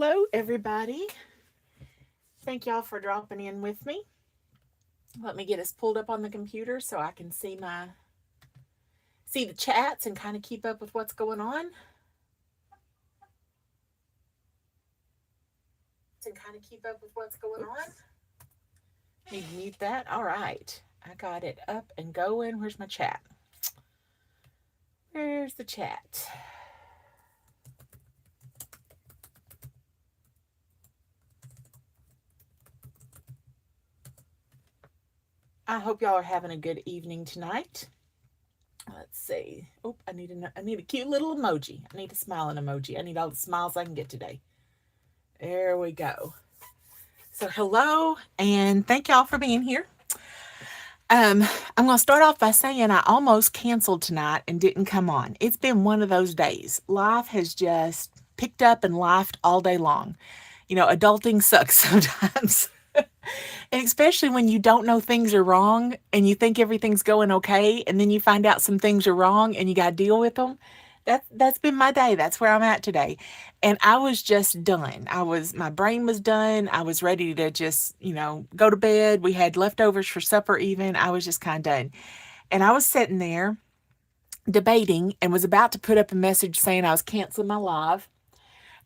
Hello, everybody. Thank y'all for dropping in with me. Let me get us pulled up on the computer so I can see the chats and kind of keep up with what's going on. Need to mute that. All right. I got it up and going. Where's my chat? Where's the chat? I hope y'all are having a good evening tonight. Let's see. Oh, I need a cute little emoji. I need a smiling emoji. I need all the smiles I can get today. There we go. So hello, and thank y'all for being here. I'm going to start off by saying I almost canceled tonight and didn't come on. It's been one of those days. Life has just picked up and laughed all day long. You know, adulting sucks sometimes. And especially when you don't know things are wrong and you think everything's going okay, and then you find out some things are wrong and you got to deal with them. That's been my day. That's where I'm at today. And I was just done. My brain was done. I was ready to just, go to bed. We had leftovers for supper even. I was just kind of done. And I was sitting there debating and was about to put up a message saying I was canceling my live.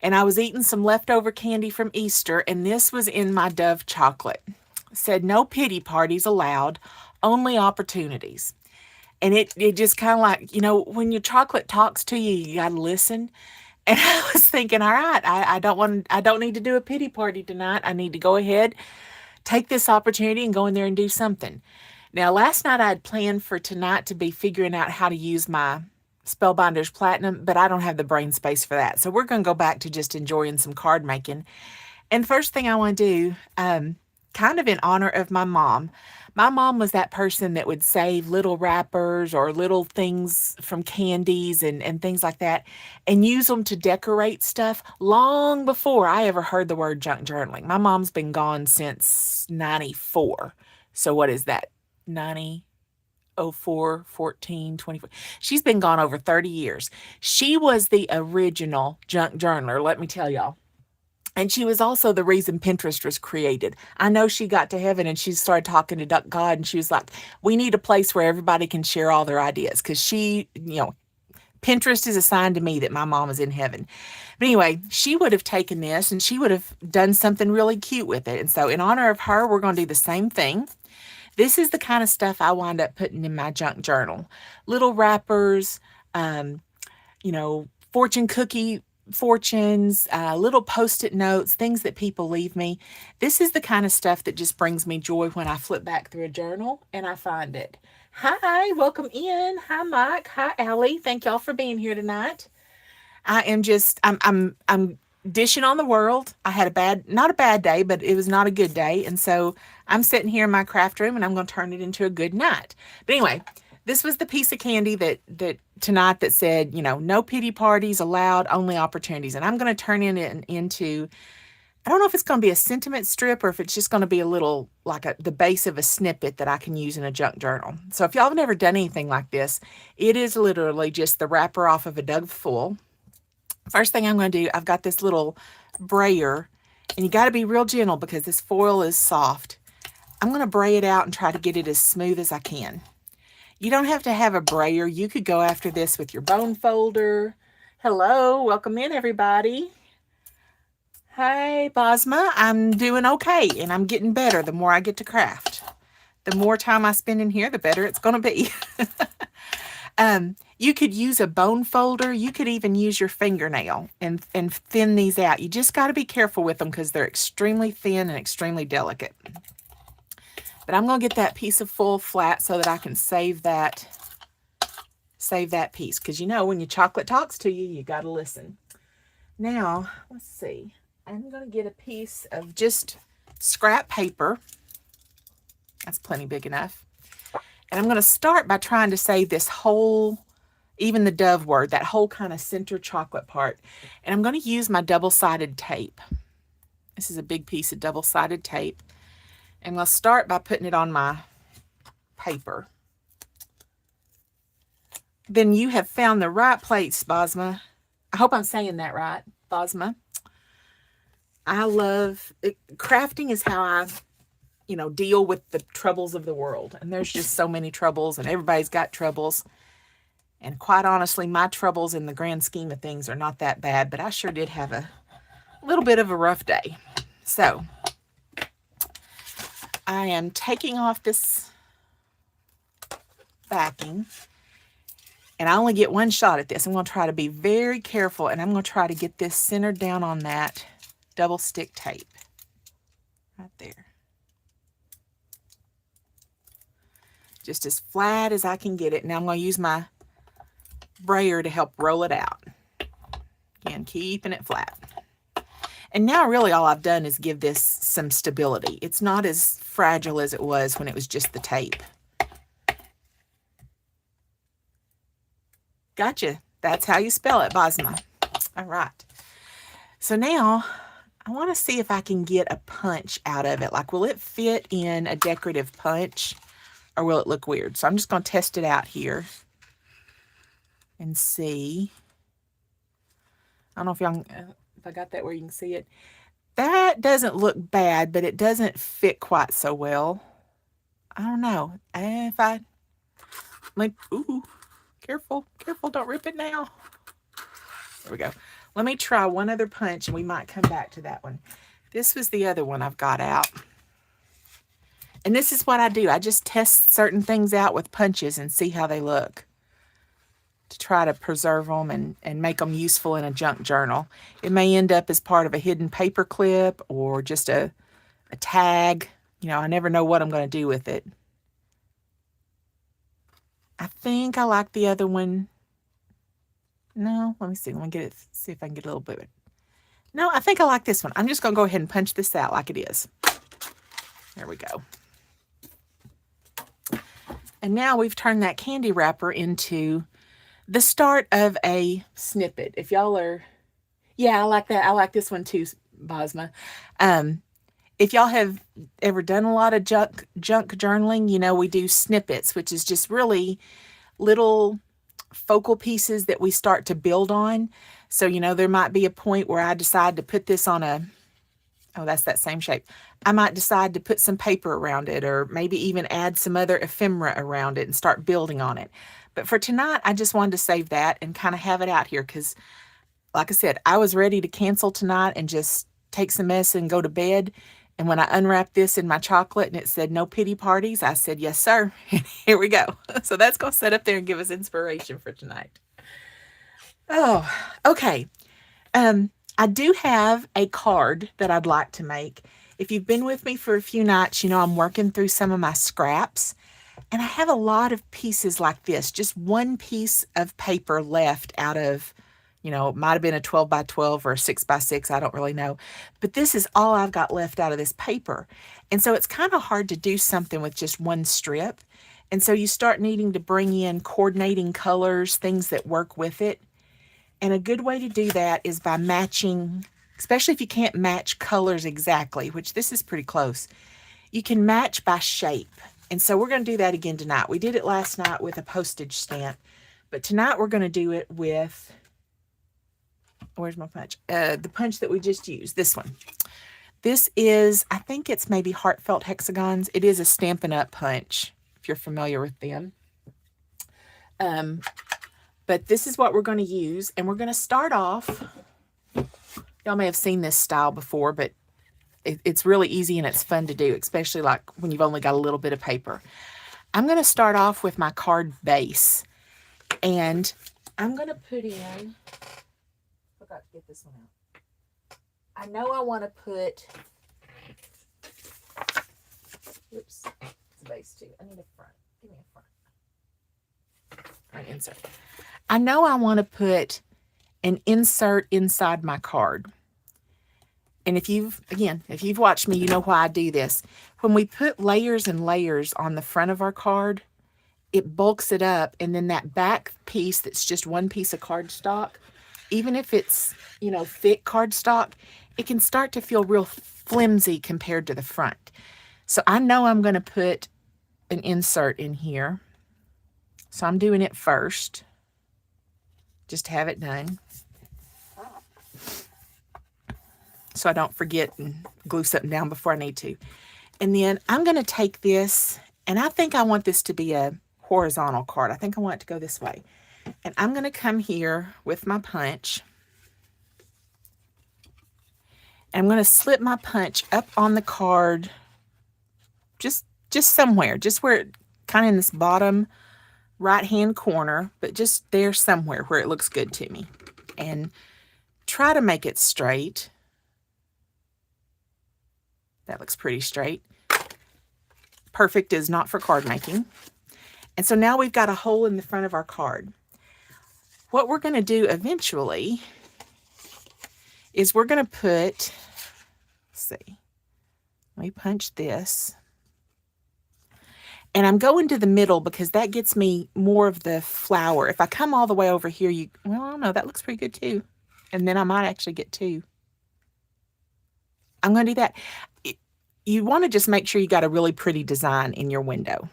And I was eating some leftover candy from Easter, and this was in my Dove chocolate. It said no pity parties allowed, only opportunities. And it just kind of like, when your chocolate talks to you, you got to listen. And I was thinking, all right, I don't need to do a pity party tonight. I need to go ahead, take this opportunity and go in there and do something. Now, last night I had planned for tonight to be figuring out how to use my Spellbinders Platinum, but I don't have the brain space for that. So we're going to go back to just enjoying some card making. And the first thing I want to do, kind of in honor of my mom. My mom was that person that would save little wrappers or little things from candies and things like that and use them to decorate stuff long before I ever heard the word junk journaling. My mom's been gone since 94. So what is that? 04, 14, 24. She's been gone over 30 years. She was the original junk journaler, let me tell y'all. And she was also the reason Pinterest was created. I know she got to heaven and she started talking to God and she was like, we need a place where everybody can share all their ideas. Because Pinterest is a sign to me that my mom is in heaven. But anyway, she would have taken this and she would have done something really cute with it. And so in honor of her, we're going to do the same thing. This is the kind of stuff I wind up putting in my junk journal. Little wrappers, fortune cookie fortunes, little post-it notes, things that people leave me. This is the kind of stuff that just brings me joy when I flip back through a journal and I find it. Hi, welcome in. Hi, Mike. Hi, Allie. Thank y'all for being here tonight. I'm dishing on the world. I had not a bad day, but it was not a good day. And so I'm sitting here in my craft room and I'm going to turn it into a good night. But anyway, this was the piece of candy that tonight that said, no pity parties allowed, only opportunities. And I'm going to turn it into, I don't know if it's going to be a sentiment strip or if it's just going to be a little like the base of a snippet that I can use in a junk journal. So if y'all have never done anything like this, it is literally just the wrapper off of a Dove Full. First thing I'm going to do, I've got this little brayer, and you got to be real gentle because this foil is soft. I'm going to bray it out and try to get it as smooth as I can. You don't have to have a brayer. You could go after this with your bone folder. Hello, welcome in, everybody. Hi, Bosma. I'm doing okay, and I'm getting better the more I get to craft. The more time I spend in here, the better it's going to be. You could use a bone folder. You could even use your fingernail and thin these out. You just got to be careful with them because they're extremely thin and extremely delicate. But I'm going to get that piece of full flat so that I can save that piece. Because when your chocolate talks to you, you got to listen. Now, let's see. I'm going to get a piece of just scrap paper. That's plenty big enough. And I'm going to start by trying to save this whole, even the Dove word, that whole kind of center chocolate part. And I'm going to use my double-sided tape. This is a big piece of double-sided tape. And I'm going to start by putting it on my paper. Then you have found the right place, Bosma. I hope I'm saying that right, Bosma. I love it. Crafting is how I, deal with the troubles of the world. And there's just so many troubles, and everybody's got troubles. And quite honestly, my troubles in the grand scheme of things are not that bad, but I sure did have a little bit of a rough day. So I am taking off this backing, and I only get one shot at this. I'm going to try to be very careful, and I'm going to try to get this centered down on that double stick tape right there. Just as flat as I can get it. Now I'm going to use my brayer to help roll it out. Again, keeping it flat. And now really all I've done is give this some stability. It's not as fragile as it was when it was just the tape. Gotcha. That's how you spell it, Basma. All right. So now I want to see if I can get a punch out of it. Like, will it fit in a decorative punch, or will it look weird? So I'm just going to test it out here and see. I don't know if y'all, if I got that where you can see it. That doesn't look bad, but it doesn't fit quite so well. I don't know. If I, like, ooh, careful, don't rip it now. There we go. Let me try one other punch, and we might come back to that one. This was the other one I've got out. And this is what I do. I just test certain things out with punches and see how they look, to try to preserve them and make them useful in a junk journal. It may end up as part of a hidden paper clip or just a tag. I never know what I'm going to do with it. I think I like the other one. No, let me see. Let me get it. See if I can get a little bit. No, I think I like this one. I'm just going to go ahead and punch this out like it is. There we go. And now we've turned that candy wrapper into the start of a snippet. If y'all are, yeah, I like that. I like this one too, Basma. If y'all have ever done a lot of junk journaling, we do snippets, which is just really little focal pieces that we start to build on. So, there might be a point where I decide to put this on that's that same shape. I might decide to put some paper around it, or maybe even add some other ephemera around it and start building on it. But for tonight, I just wanted to save that and kind of have it out here because, like I said, I was ready to cancel tonight and just take some mess and go to bed. And when I unwrapped this in my chocolate and it said no pity parties, I said, yes, sir. Here we go. So that's going to sit up there and give us inspiration for tonight. Oh, okay. I do have a card that I'd like to make. If you've been with me for a few nights, I'm working through some of my scraps. And I have a lot of pieces like this, just one piece of paper left out of, it might have been a 12 by 12 or a 6 by 6. I don't really know. But this is all I've got left out of this paper. And so it's kind of hard to do something with just one strip. And so you start needing to bring in coordinating colors, things that work with it. And a good way to do that is by matching, especially if you can't match colors exactly, which this is pretty close. You can match by shape. And so we're going to do that again tonight. We did it last night with a postage stamp, but tonight we're going to do it with, where's my punch? The punch that we just used, this one. This is, I think it's maybe Heartfelt Hexagons. It is a Stampin' Up punch, if you're familiar with them. But this is what we're going to use, and we're going to start off, y'all may have seen this style before, but it's really easy and it's fun to do, especially like when you've only got a little bit of paper. I'm going to start off with my card base, and I'm going to put in, forgot to get this one out. I know I want to put, oops, it's a base too. I need a front. Give me a front. All right, insert. I know I want to put an insert inside my card. And if you've watched me, you know why I do this. When we put layers and layers on the front of our card, it bulks it up. And then that back piece that's just one piece of cardstock, even if it's, thick cardstock, it can start to feel real flimsy compared to the front. So I know I'm going to put an insert in here. So I'm doing it first, just to have it done. so I don't forget and glue something down before I need to. And then I'm going to take this, and I think I want this to be a horizontal card. I think I want it to go this way. And I'm going to come here with my punch. And I'm going to slip my punch up on the card, just somewhere, just where it kind of in this bottom right hand corner, but just there somewhere where it looks good to me. And try to make it straight. That looks pretty straight. Perfect is not for card making. And so now we've got a hole in the front of our card. What we're going to do eventually is we're going to put, let's see, let me punch this. And I'm going to the middle because that gets me more of the flower. If I come all the way over here, well, I don't know, that looks pretty good too. And then I might actually get two. I'm going to do that. You want to just make sure you got a really pretty design in your window.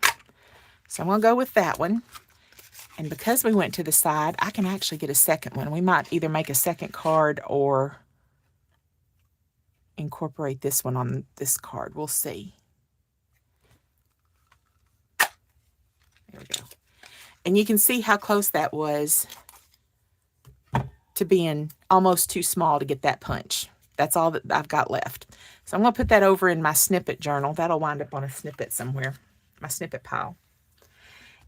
So I'm going to go with that one. And because we went to the side, I can actually get a second one. We might either make a second card or incorporate this one on this card. We'll see. There we go. And you can see how close that was to being almost too small to get that punch. That's all that I've got left. So I'm going to put that over in my snippet journal. That'll wind up on a snippet somewhere, my snippet pile.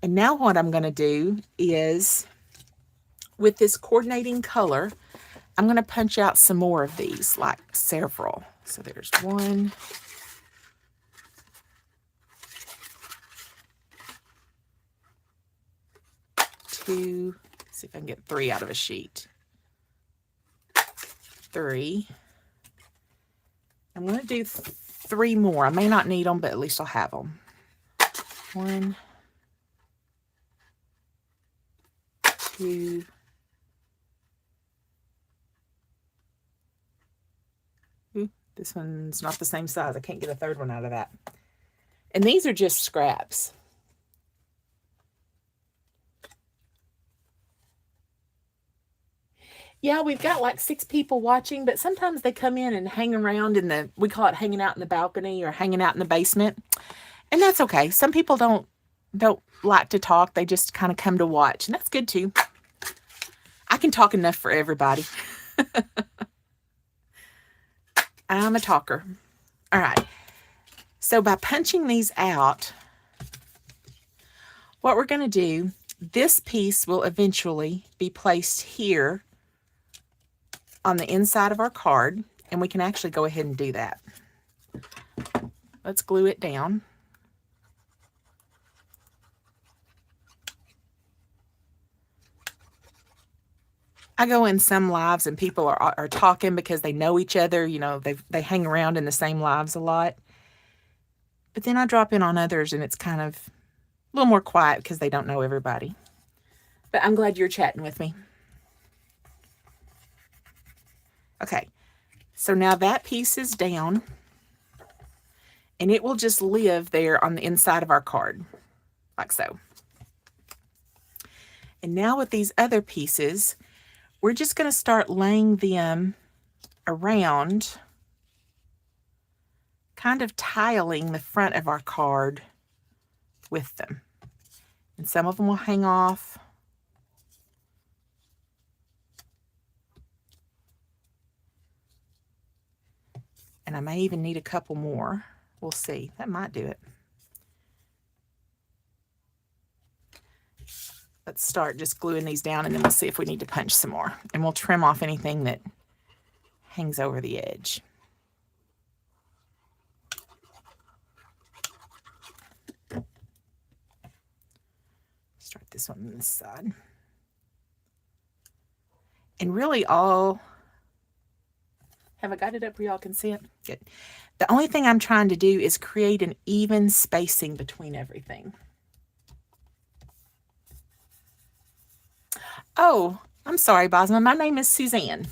And now what I'm going to do is, with this coordinating color, I'm going to punch out some more of these, like several. So there's 1, 2, see if I can get 3 out of a sheet. 3. I'm going to do 3 more. I may not need them, but at least I'll have them. 1, 2, 2. This one's not the same size. I can't get a third one out of that. And these are just scraps. Yeah, we've got like 6 people watching, but sometimes they come in and hang around in we call it hanging out in the balcony or hanging out in the basement. And that's okay. Some people don't like to talk. They just kind of come to watch, and that's good too. I can talk enough for everybody. I'm a talker. All right. So by punching these out, what we're going to do, this piece will eventually be placed here on the inside of our card, and we can actually go ahead and do that. Let's glue it down. I go in some lives and people are talking because they know each other, you know, they hang around in the same lives a lot. But then I drop in on others and it's kind of a little more quiet because they don't know everybody. But I'm glad you're chatting with me. Okay, so now that piece is down, and it will just live there on the inside of our card, like so. And now with these other pieces, we're just going to start laying them around, kind of tiling the front of our card with them. And some of them will hang off. And I may even need a couple more. We'll see. That might do it. Let's start just gluing these down, and then we'll see if we need to punch some more. And we'll trim off anything that hangs over the edge. Start this one on this side. And really all... Have I got it up where y'all can see it? Good. The only thing I'm trying to do is create an even spacing between everything. Oh, I'm sorry, Bosma. My name is Suzanne,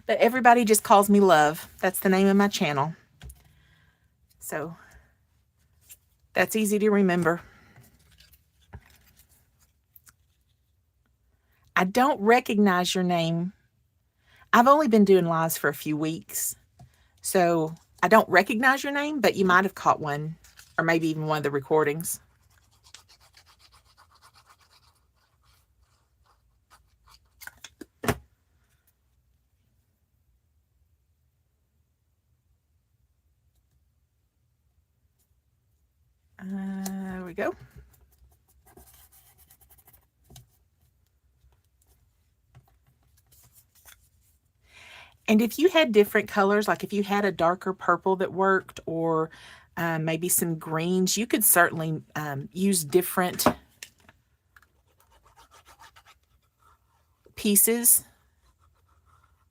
but everybody just calls me Love. That's the name of my channel. So that's easy to remember. I don't recognize your name. I've only been doing lives for a few weeks, So I don't recognize your name, but you might have caught one, or maybe even one of the recordings. There we go. And if you had different colors, like if you had a darker purple that worked, or maybe some greens, you could certainly use different pieces,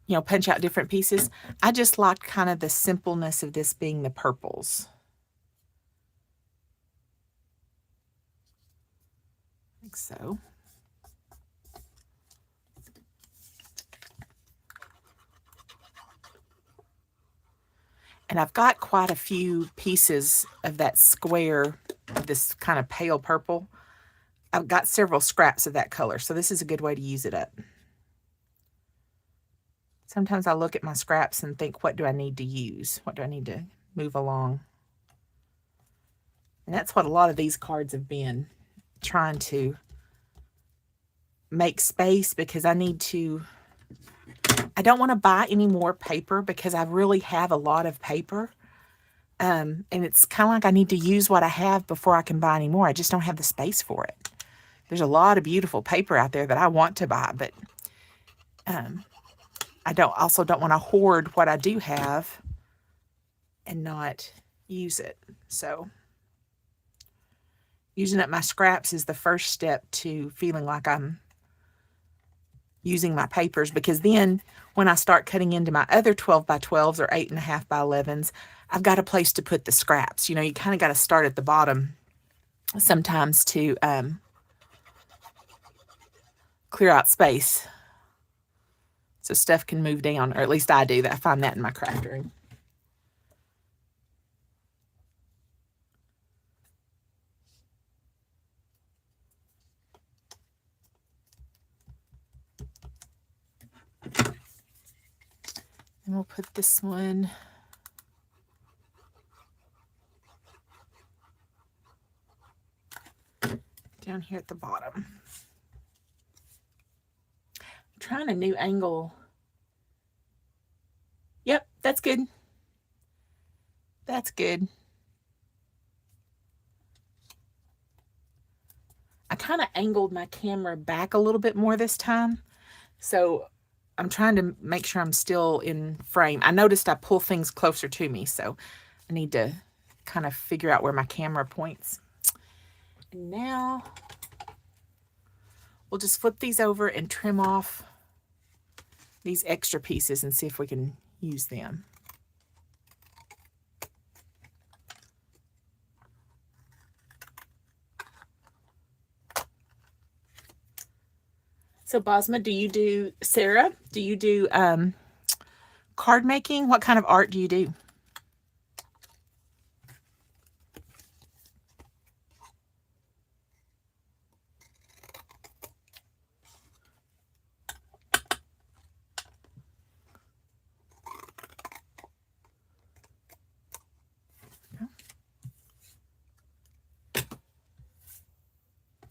you know, punch out different pieces. I just liked kind of the simpleness of this being the purples. Like so. And I've got quite a few pieces of that square, this kind of pale purple. I've got several scraps of that color, so this is a good way to use it up. Sometimes I look at my scraps and think, what do I need to use? What do I need to move along? And that's what a lot of these cards have been, trying to make space, because I don't want to buy any more paper because I really have a lot of paper. And it's kind of like I need to use what I have before I can buy any more. I just don't have the space for it. There's a lot of beautiful paper out there that I want to buy, but I also don't want to hoard what I do have and not use it. So using up my scraps is the first step to feeling like I'm using my papers, because then when I start cutting into my other 12 by 12s or 8.5 by 11s, I've got a place to put the scraps. You know, you kind of got to start at the bottom sometimes to clear out space so stuff can move down, or at least I do. I find that in my craft room. And we'll put this one down here at the bottom. I'm trying a new angle. Yep, that's good. That's good. I kind of angled my camera back a little bit more this time, so I'm trying to make sure I'm still in frame. I noticed I pull things closer to me, so I need to kind of figure out where my camera points. And now we'll just flip these over and trim off these extra pieces and see if we can use them. So Bosma, Sarah, do you do card making? What kind of art do you do?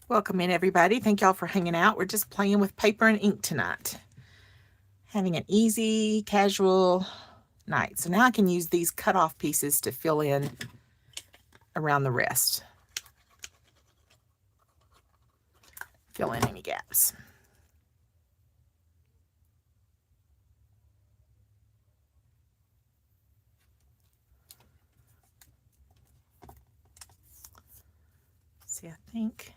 Welcome in, everybody. Thank y'all for hanging out. We're just playing with paper and ink tonight. Having an easy, casual night. So now I can use these cut-off pieces to fill in around the rest. Fill in any gaps. See, I think,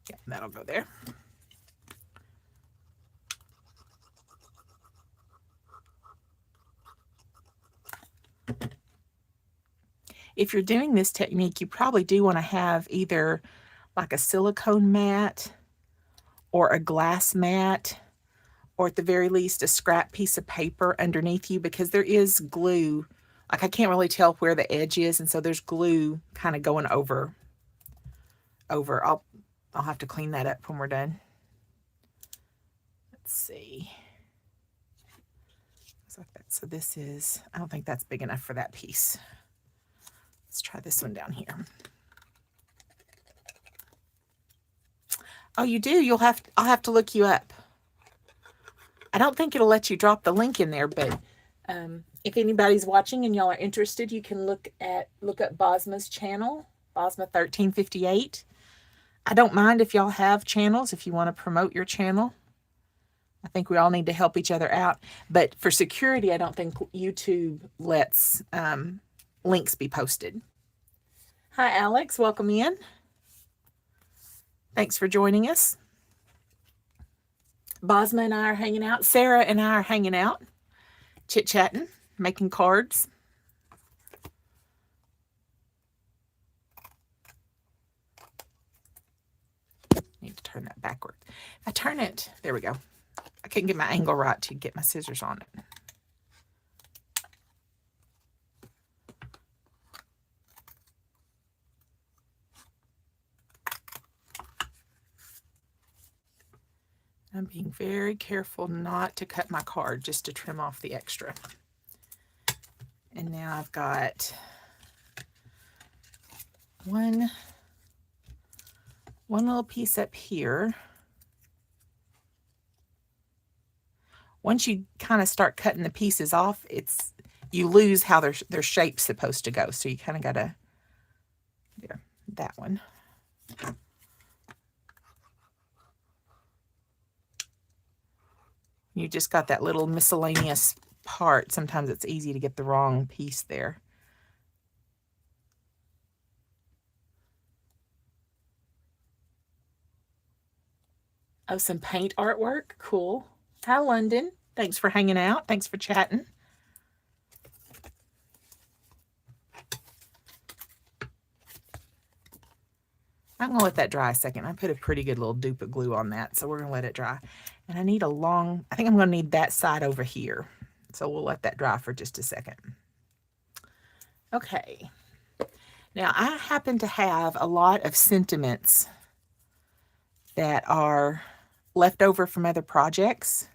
yeah, that'll go there. If you're doing this technique, you probably do want to have either like a silicone mat or a glass mat, or at the very least a scrap piece of paper underneath you, because there is glue. Like I can't really tell where the edge is, and so there's glue kind of going over. I'll have to clean that up when we're done. Let's see. like that. So this is, I don't think that's big enough for that piece. Let's try this one down here. Oh, you do? I'll have to look you up. I don't think it'll let you drop the link in there, but if anybody's watching and y'all are interested, you can look up Bosma's channel, Bosma 1358. I don't mind if y'all have channels, if you want to promote your channel. I think we all need to help each other out. But for security, I don't think YouTube lets links be posted. Hi, Alex. Welcome in. Thanks for joining us. Bosma and I are hanging out. Sarah and I are hanging out, chit-chatting, making cards. Need to turn that backward. I turn it, there we go. I couldn't get my angle right to get my scissors on it. I'm being very careful not to cut my card, just to trim off the extra. And now I've got one little piece up here. Once you kind of start cutting the pieces off, you lose how their shape's supposed to go. So you kind of got to, there, that one. You just got that little miscellaneous part. Sometimes it's easy to get the wrong piece there. Oh, some paint artwork. Cool. Hi, London. Thanks for hanging out. Thanks for chatting. I'm going to let that dry a second. I put a pretty good little dupe of glue on that, so we're going to let it dry. And I need I think I'm going to need that side over here. So we'll let that dry for just a second. Okay. Now, I happen to have a lot of sentiments that are left over from other projects.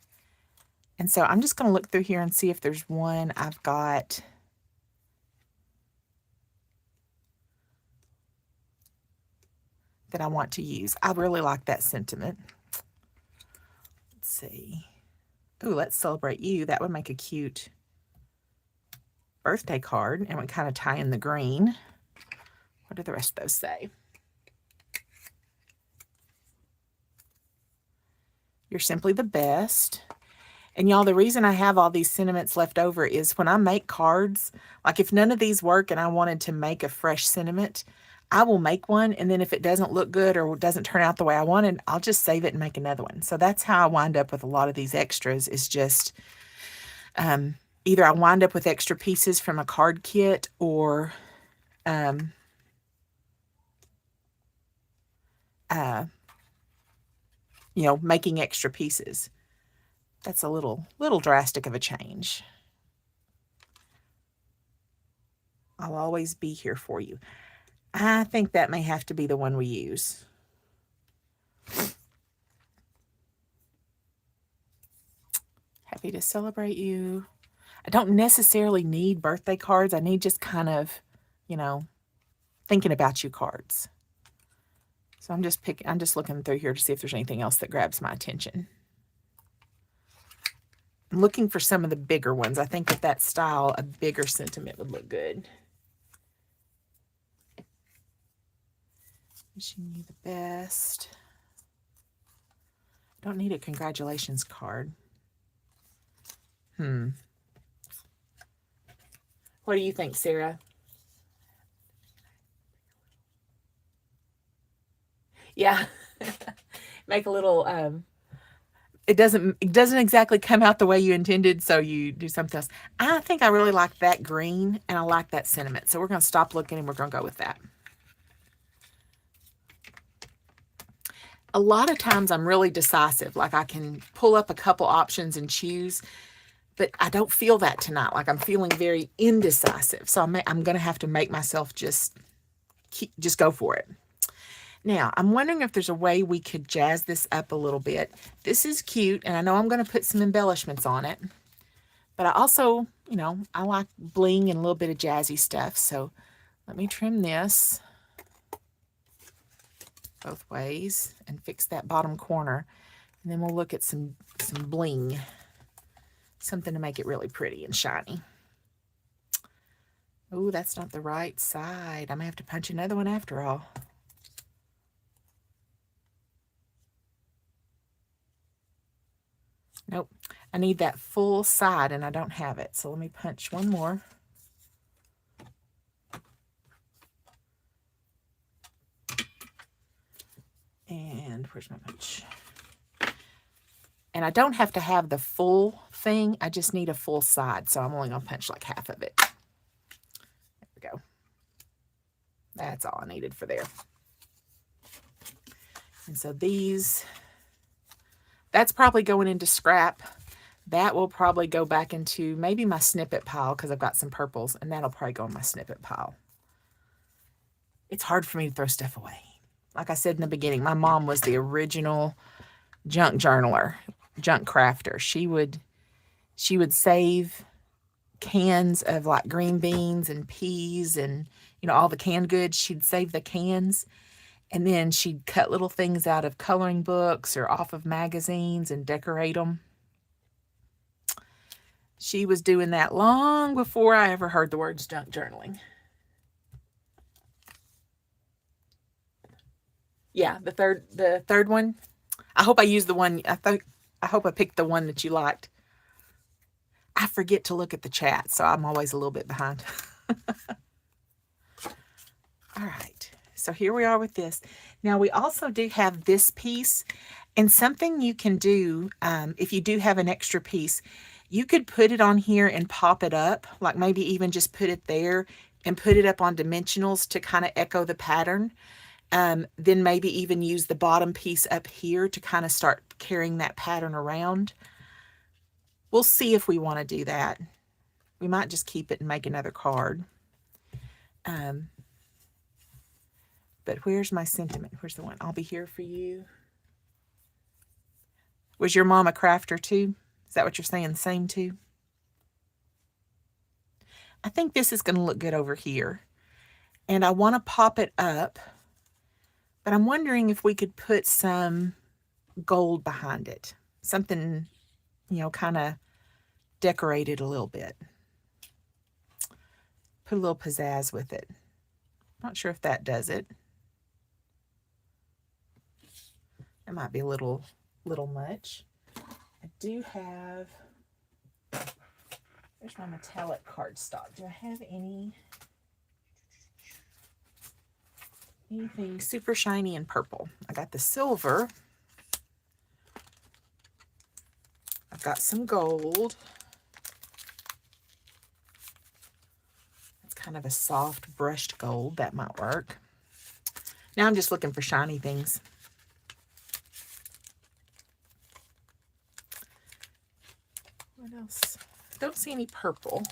And so I'm just going to look through here and see if there's one I've got that I want to use. I really like that sentiment. Let's see. Ooh, let's celebrate you. That would make a cute birthday card, and would kind of tie in the green. What do the rest of those say? You're simply the best. And y'all, the reason I have all these sentiments left over is when I make cards, like if none of these work and I wanted to make a fresh sentiment, I will make one, and then if it doesn't look good or doesn't turn out the way I wanted, I'll just save it and make another one. So that's how I wind up with a lot of these extras, is just either I wind up with extra pieces from a card kit, or you know, making extra pieces. That's a little drastic of a change. I'll always be here for you. I think that may have to be the one we use. Happy to celebrate you. I don't necessarily need birthday cards. I need just kind of, you know, thinking about you cards. So I'm just looking through here to see if there's anything else that grabs my attention. I'm looking for some of the bigger ones. I think with that style, a bigger sentiment would look good. Wishing you the best. Don't need a congratulations card. What do you think, Sarah? Yeah. Make a little, it doesn't exactly come out the way you intended, so you do something else. I think I really like that green, and I like that sentiment. So we're going to stop looking and we're going to go with that. A lot of times I'm really decisive. Like I can pull up a couple options and choose, but I don't feel that tonight. Like I'm feeling very indecisive. So I'm going to have to make myself just go for it. Now, I'm wondering if there's a way we could jazz this up a little bit. This is cute, and I know I'm going to put some embellishments on it, But I also, you know, I like bling and a little bit of jazzy stuff. So let me trim this both ways and fix that bottom corner. And then we'll look at some bling, something to make it really pretty and shiny. Oh, that's not the right side. I'm gonna have to punch another one after all. Nope, I need that full side and I don't have it. So let me punch one more. And where's my punch? And I don't have to have the full thing. I just need a full side. So I'm only gonna punch like half of it. There we go. That's all I needed for there. And so these, that's probably going into scrap. That will probably go back into maybe my snippet pile because I've got some purples, and that'll probably go in my snippet pile. It's hard for me to throw stuff away. Like I said in the beginning, my mom was the original junk journaler, junk crafter. She would save cans of like green beans and peas and, you know, all the canned goods. She'd save the cans, and then she'd cut little things out of coloring books or off of magazines and decorate them. She was doing that long before I ever heard the words junk journaling. Yeah, the third one. I hope I used the one. I hope I picked the one that you liked. I forget to look at the chat, so I'm always a little bit behind. All right, so here we are with this. Now we also do have this piece, and something you can do if you do have an extra piece, you could put it on here and pop it up, like maybe even just put it there and put it up on dimensionals to kind of echo the pattern. Then maybe even use the bottom piece up here to kind of start carrying that pattern around. We'll see if we want to do that. We might just keep it and make another card. But where's my sentiment? Where's the one? I'll be here for you. Was your mom a crafter too? Is that what you're saying? Same too? I think this is going to look good over here. And I want to pop it up. But I'm wondering if we could put some gold behind it. Something, you know, kind of decorated a little bit. Put a little pizzazz with it. Not sure if that does it. It might be a little much. I do have, there's my metallic cardstock. Do I have anything super shiny and purple? I got the silver. I've got some gold. It's kind of a soft brushed gold. That might work. Now I'm just looking for shiny things. What else? Don't see any purple.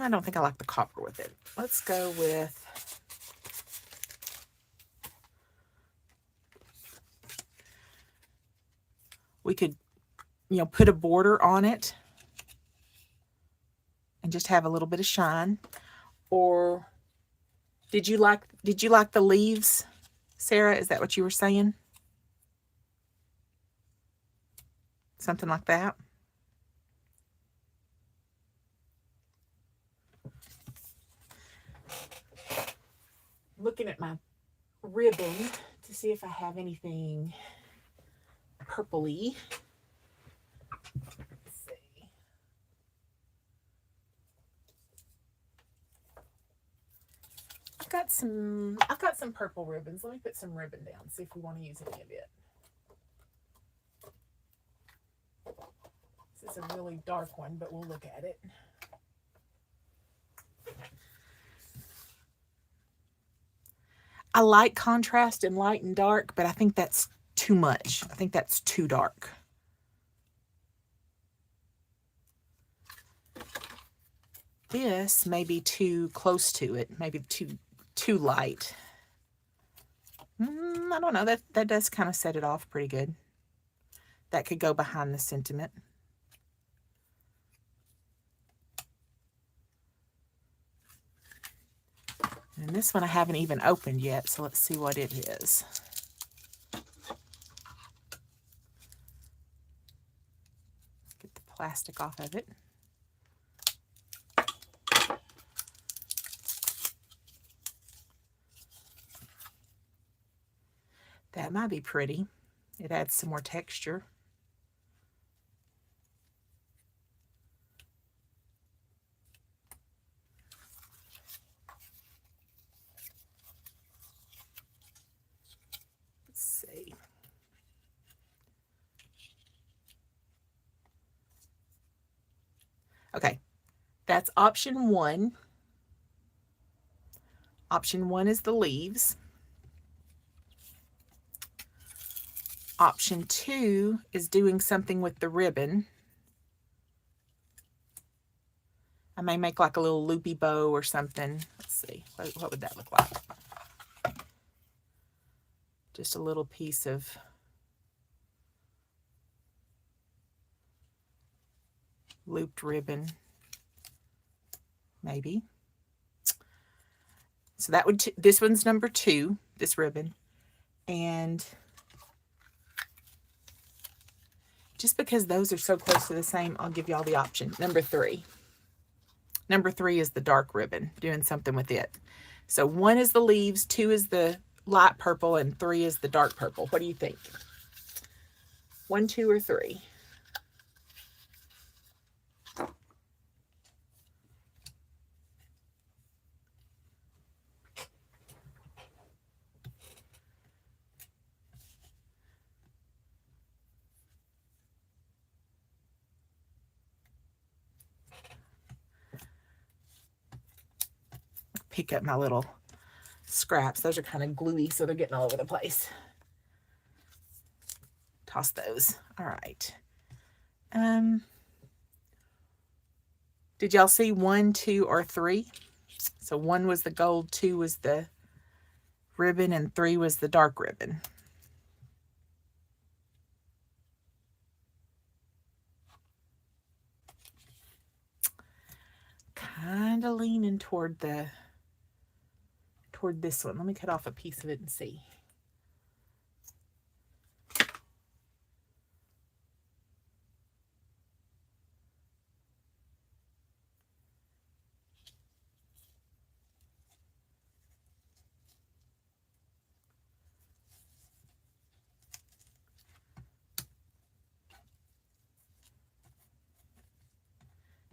I don't think I like the copper with it. Let's go with, we could, you know, put a border on it and just have a little bit of shine. Or did you like the leaves, Sarah? Is that what you were saying? Something like that. Looking at my ribbon to see if I have anything purpley. Let's see. I've got some purple ribbons. Let me put some ribbon down, see if we want to use any of it. This is a really dark one, but we'll look at it. I like contrast in light and dark, but I think that's too much. I think that's too dark. This may be too close to it, maybe too light. I don't know, that does kind of set it off pretty good. That could go behind the sentiment. And this one I haven't even opened yet, so let's see what it is. Get the plastic off of it. That might be pretty. It adds some more texture. Let's see. Okay, that's option 1. Option 1 is the leaves. Option 2 is doing something with the ribbon. I may make like a little loopy bow or something. Let's see, what would that look like? Just a little piece of looped ribbon, maybe. So that would, this one's number 2, this ribbon. And just because those are so close to the same, I'll give y'all the option. Number 3. Number 3 is the dark ribbon, doing something with it. So 1 is the leaves, 2 is the light purple, and 3 is the dark purple. What do you think? 1, 2, or 3? Pick up my little scraps. Those are kind of gluey, so they're getting all over the place. Toss those. All right. Did y'all see 1, 2, or 3? So 1 was the gold, 2 was the ribbon, and 3 was the dark ribbon. Kind of leaning toward this one. Let me cut off a piece of it and see.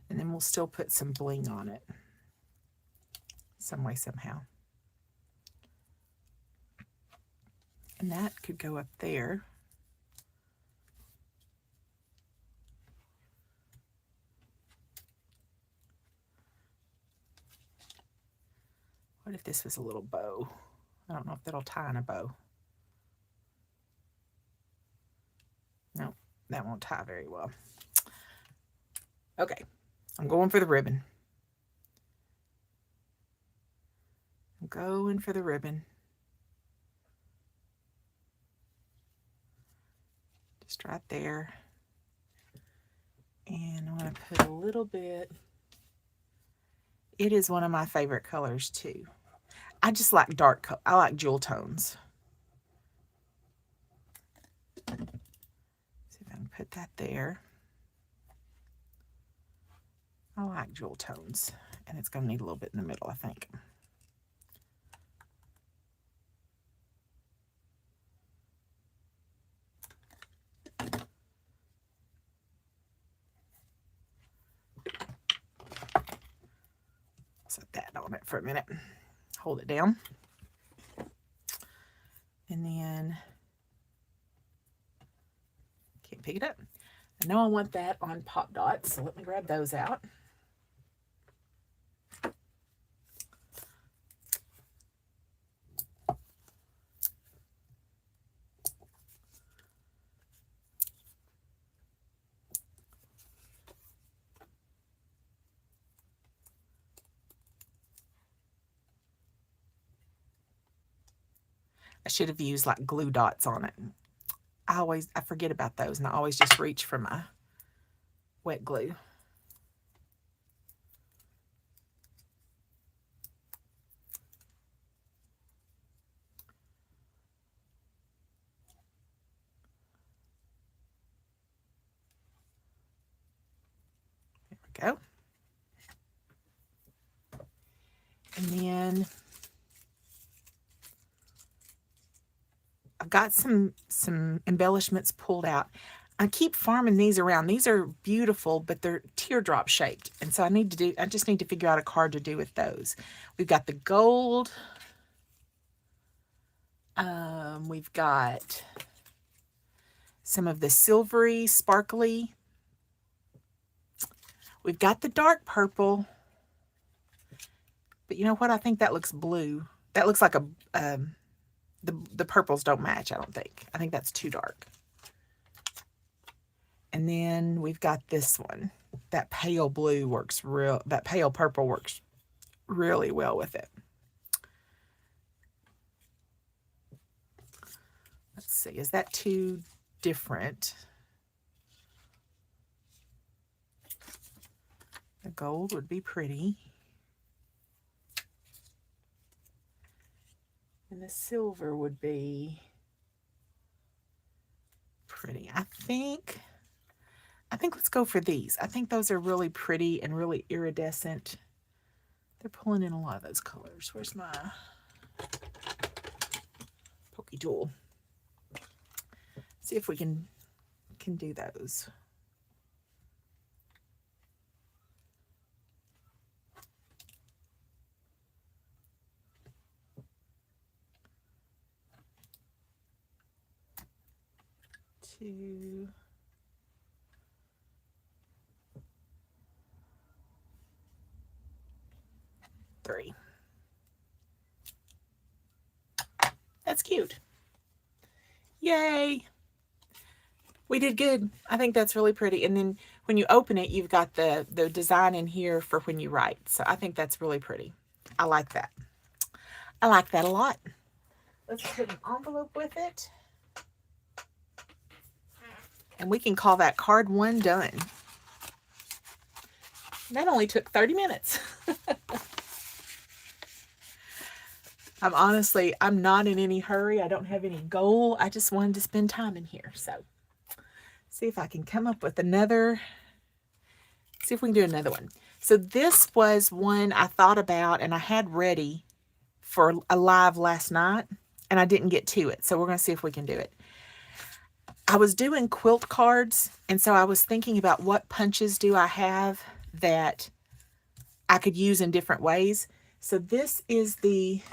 And then we'll still put some bling on it. Some way, somehow. And that could go up there. What if this was a little bow? I don't know if that'll tie in a bow. No, that won't tie very well. Okay, I'm going for the ribbon. I'm going for the ribbon. Just right there. And I'm going to put a little bit. It is one of my favorite colors too. I just like dark, I like jewel tones. See if I can put that there. I like jewel tones, and it's going to need a little bit in the middle, I think. Set that on it for a minute. Hold it down. And then, can't pick it up. I know I want that on Pop Dots, so let me grab those out. I should have used like glue dots on it. I forget about those, and I always just reach for my wet glue. There we go. And then I've got some embellishments pulled out. I keep farming these around. These are beautiful, but they're teardrop shaped. And so I just need to figure out a card to do with those. We've got the gold. We've got some of the silvery, sparkly. We've got the dark purple. But you know what? I think that looks blue. That looks like the purples don't match, I don't think. I think that's too dark. And then we've got this one. That pale blue that pale purple works really well with it. Let's see, is that too different? The gold would be pretty. And the silver would be pretty. I think let's go for these. I think those are really pretty and really iridescent. They're pulling in a lot of those colors. Where's my pokey tool? See if we can do those. Two. Three. That's cute. Yay. We did good. I think that's really pretty. And then when you open it, you've got the design in here for when you write. So I think that's really pretty. I like that. I like that a lot. Let's put an envelope with it. And we can call that card 1 done. That only took 30 minutes. I'm not in any hurry. I don't have any goal. I just wanted to spend time in here. So see if I can come up with another. See if we can do another one. So this was one I thought about and I had ready for a live last night, and I didn't get to it. So we're going to see if we can do it. I was doing quilt cards, and so I was thinking about what punches do I have that I could use in different ways. So this is a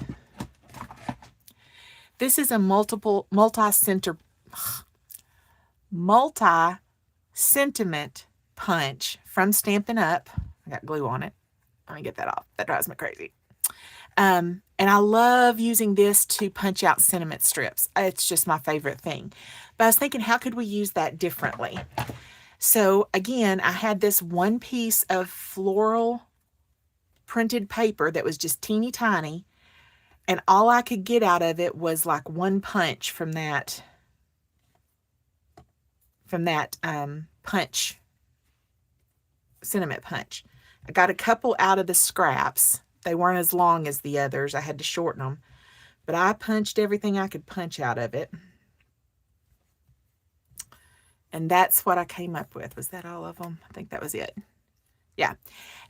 multi-sentiment punch from Stampin' Up. I got glue on it. Let me get that off. That drives me crazy. And I love using this to punch out sentiment strips. It's just my favorite thing. But I was thinking, how could we use that differently? So again, I had this one piece of floral printed paper that was just teeny tiny. And all I could get out of it was like one punch from that punch, sentiment punch. I got a couple out of the scraps. They weren't as long as the others. I had to shorten them. But I punched everything I could punch out of it. And that's what I came up with. Was that all of them? I think that was it. Yeah.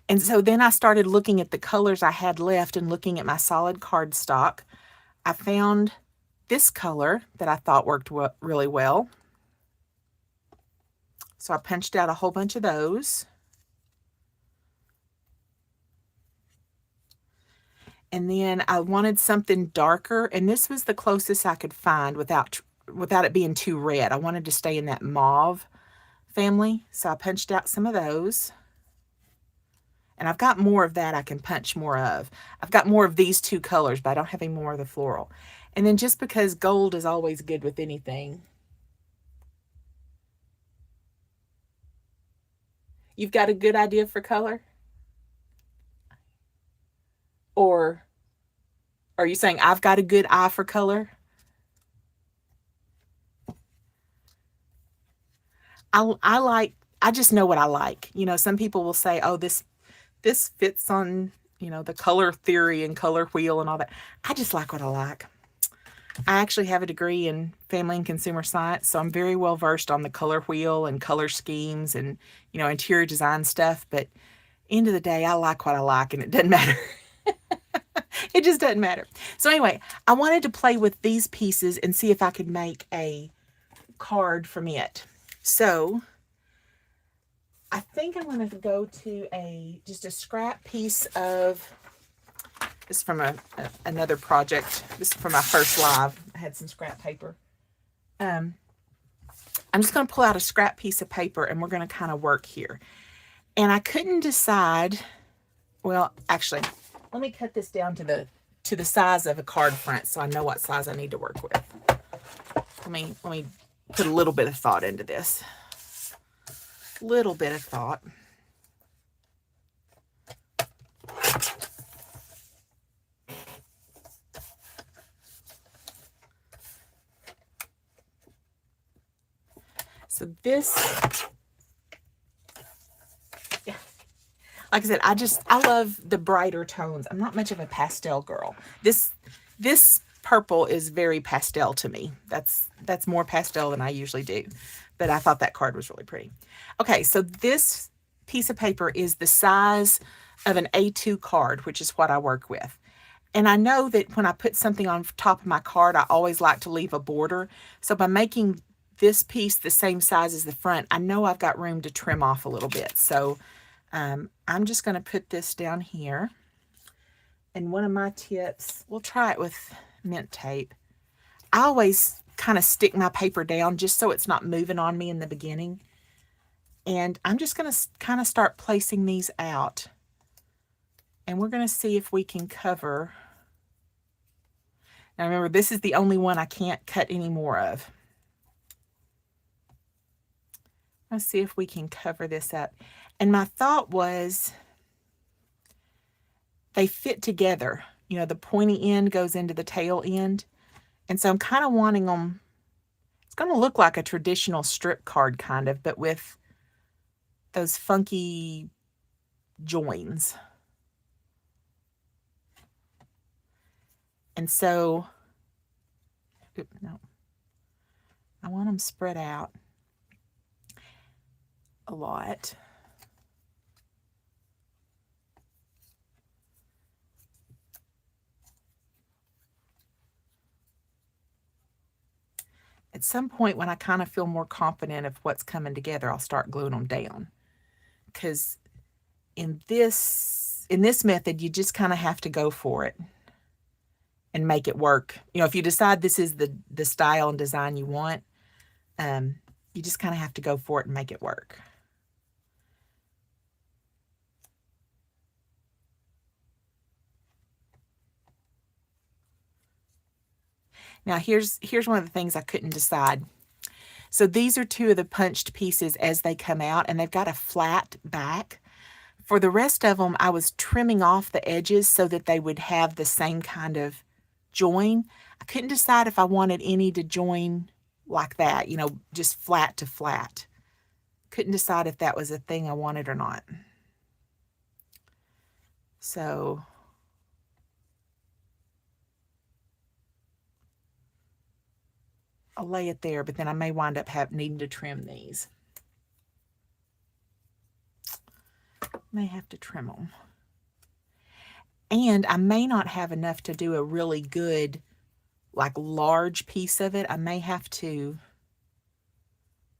And so then I started looking at the colors I had left and looking at my solid cardstock. I found this color that I thought worked really well. So I punched out a whole bunch of those. And then I wanted something darker, and this was the closest I could find without it being too red. I wanted to stay in that mauve family, so I punched out some of those. And I've got more of that I can punch more of. I've got more of these two colors, but I don't have any more of the floral. And then just because gold is always good with anything. You've got a good idea for color? Or are you saying I've got a good eye for color? I just know what I like. You know, some people will say, "Oh, this fits on, you know, the color theory and color wheel and all that." I just like what I like. I actually have a degree in family and consumer science, so I'm very well versed on the color wheel and color schemes and, you know, interior design stuff, but end of the day, I like what I like and it doesn't matter. It just doesn't matter. So anyway, I wanted to play with these pieces and see if I could make a card from it. So I think I'm going to go to just a scrap piece of, this is from another project. This is from my first live. I had some scrap paper. I'm just going to pull out a scrap piece of paper and we're going to kind of work here. And I couldn't decide, well, actually, let me cut this down to the size of a card front so I know what size I need to work with. Let me put a little bit of thought into this. Little bit of thought. So this, yeah, like I said, I love the brighter tones. I'm not much of a pastel girl. This purple is very pastel to me. That's more pastel than I usually do. But I thought that card was really pretty. Okay, so this piece of paper is the size of an A2 card, which is what I work with. And I know that when I put something on top of my card, I always like to leave a border. So by making this piece the same size as the front, I know I've got room to trim off a little bit. So I'm just going to put this down here. And one of my tips, we'll try it with mint tape. I always kind of stick my paper down just so it's not moving on me in the beginning. And I'm just going to kind of start placing these out. And we're going to see if we can cover. Now remember, this is the only one I can't cut any more of. Let's see if we can cover this up. And my thought was they fit together. You know, the pointy end goes into the tail end. And so I'm kind of wanting them, it's going to look like a traditional strip card kind of, but with those funky joins. And so, no, I want them spread out a lot. At some point when I kind of feel more confident of what's coming together, I'll start gluing them down. Because in this method, you just kind of have to go for it and make it work. You know, if you decide this is the style and design you want, you just kind of have to go for it and make it work. Now here's one of the things I couldn't decide. So these are two of the punched pieces as they come out, and they've got a flat back. For the rest of them, I was trimming off the edges so that they would have the same kind of join. I couldn't decide if I wanted any to join like that, you know, just flat to flat. Couldn't decide if that was a thing I wanted or not. So I'll lay it there, but then I may wind up needing to trim these. May have to trim them. And I may not have enough to do a really good, like, large piece of it. I may have to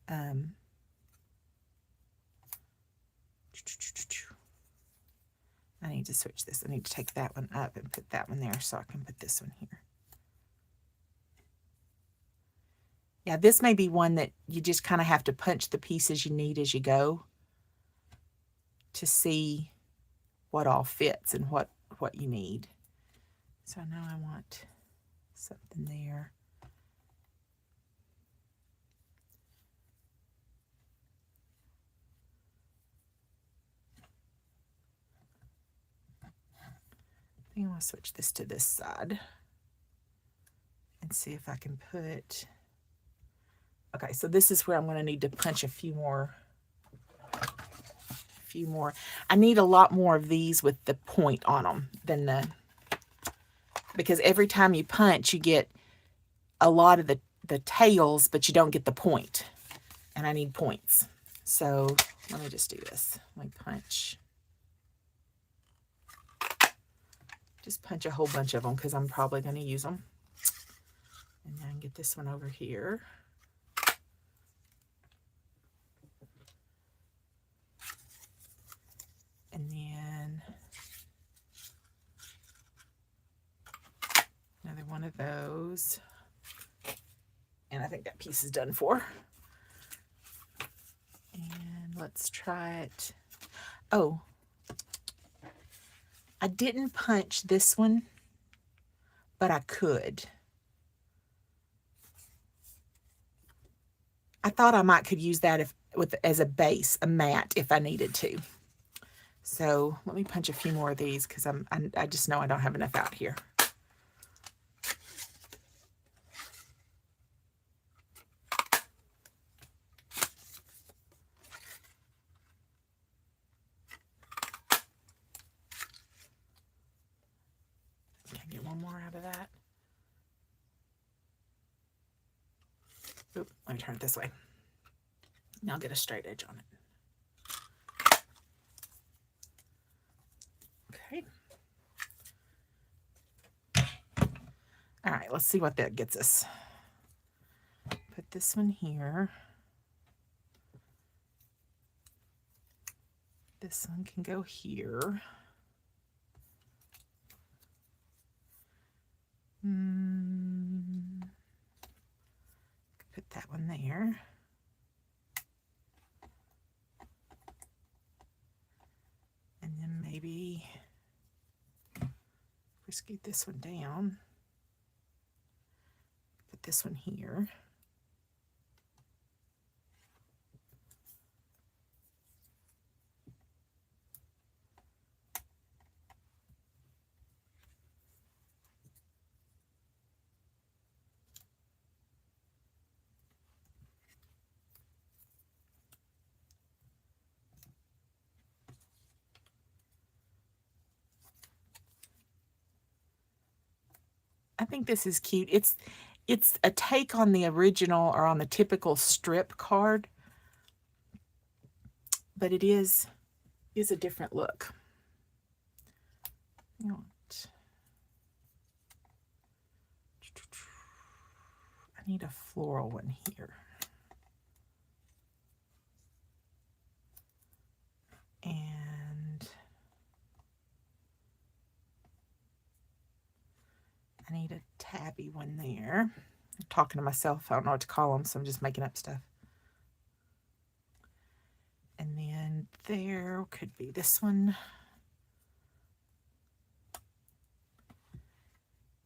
I need to switch this. I need to take that one up and put that one there so I can put this one here. Yeah, this may be one that you just kind of have to punch the pieces you need as you go to see what all fits and what you need. So now I want something there. I think I want to switch this to this side and see if I can put Okay, so this is where I'm going to need to punch a few more. I need a lot more of these with the point on them than the, because every time you punch, you get a lot of the tails, but you don't get the point. And I need points. So let me just do this. Let me punch. Just punch a whole bunch of them because I'm probably going to use them. And then get this one over here. And then another one of those. And I think that piece is done for. And let's try it. Oh, I didn't punch this one, but I could. I thought I might could use that as a base, a mat, if I needed to. So let me punch a few more of these because I just know I don't have enough out here. Can I get one more out of that? Oop, let me turn it this way. Now I'll get a straight edge on it. Okay. All right, let's see what that gets us. Put this one here. This one can go here. Put that one there. And then maybe if we scoot this one down, put this one here. I think this is cute. It's a take on the original or on the typical strip card, but it is a different look. I need a floral one here. And I need a tabby one there. I'm talking to myself. I don't know what to call them, so I'm just making up stuff. And then there could be this one.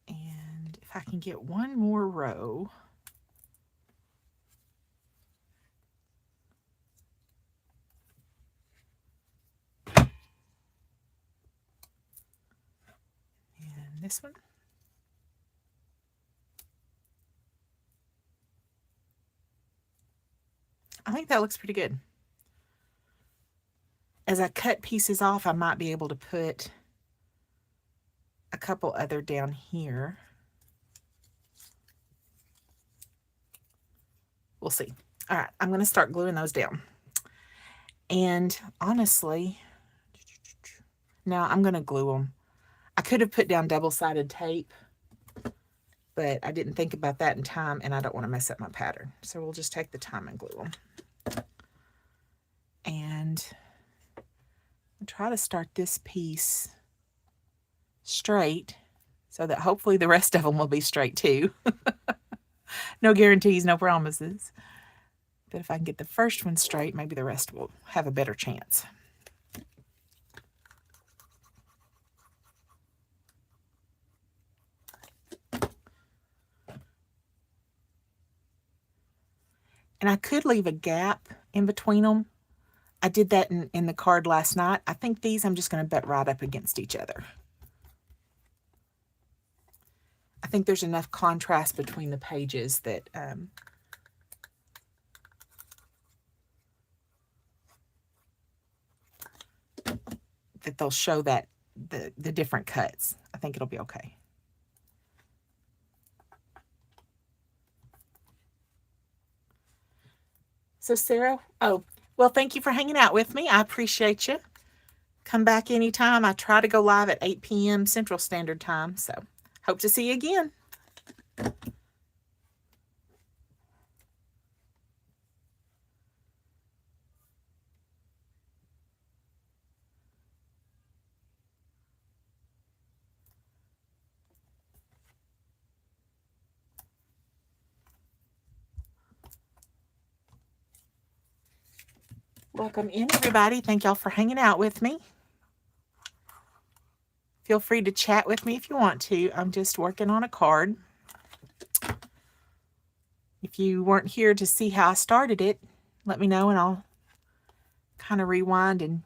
And if I can get one more row. And this one. I think that looks pretty good. As I cut pieces off, I might be able to put a couple other down here. We'll see. All right, I'm going to start gluing those down. And honestly, now I'm going to glue them. I could have put down double-sided tape, but I didn't think about that in time, and I don't want to mess up my pattern. So we'll just take the time and glue them. And I'll try to start this piece straight so that hopefully the rest of them will be straight too. No guarantees, no promises. But if I can get the first one straight, maybe the rest will have a better chance. And I could leave a gap in between them. I did that in the card last night. I think these I'm just going to bet right up against each other. I think there's enough contrast between the pages that that they'll show that the different cuts. I think it'll be okay. So Sarah, oh, well, thank you for hanging out with me. I appreciate you. Come back anytime. I try to go live at 8 p.m. Central Standard Time. So hope to see you again. Welcome in, everybody. Thank y'all for hanging out with me. Feel free to chat with me if you want to. I'm just working on a card. If you weren't here to see how I started it, let me know and I'll kind of rewind and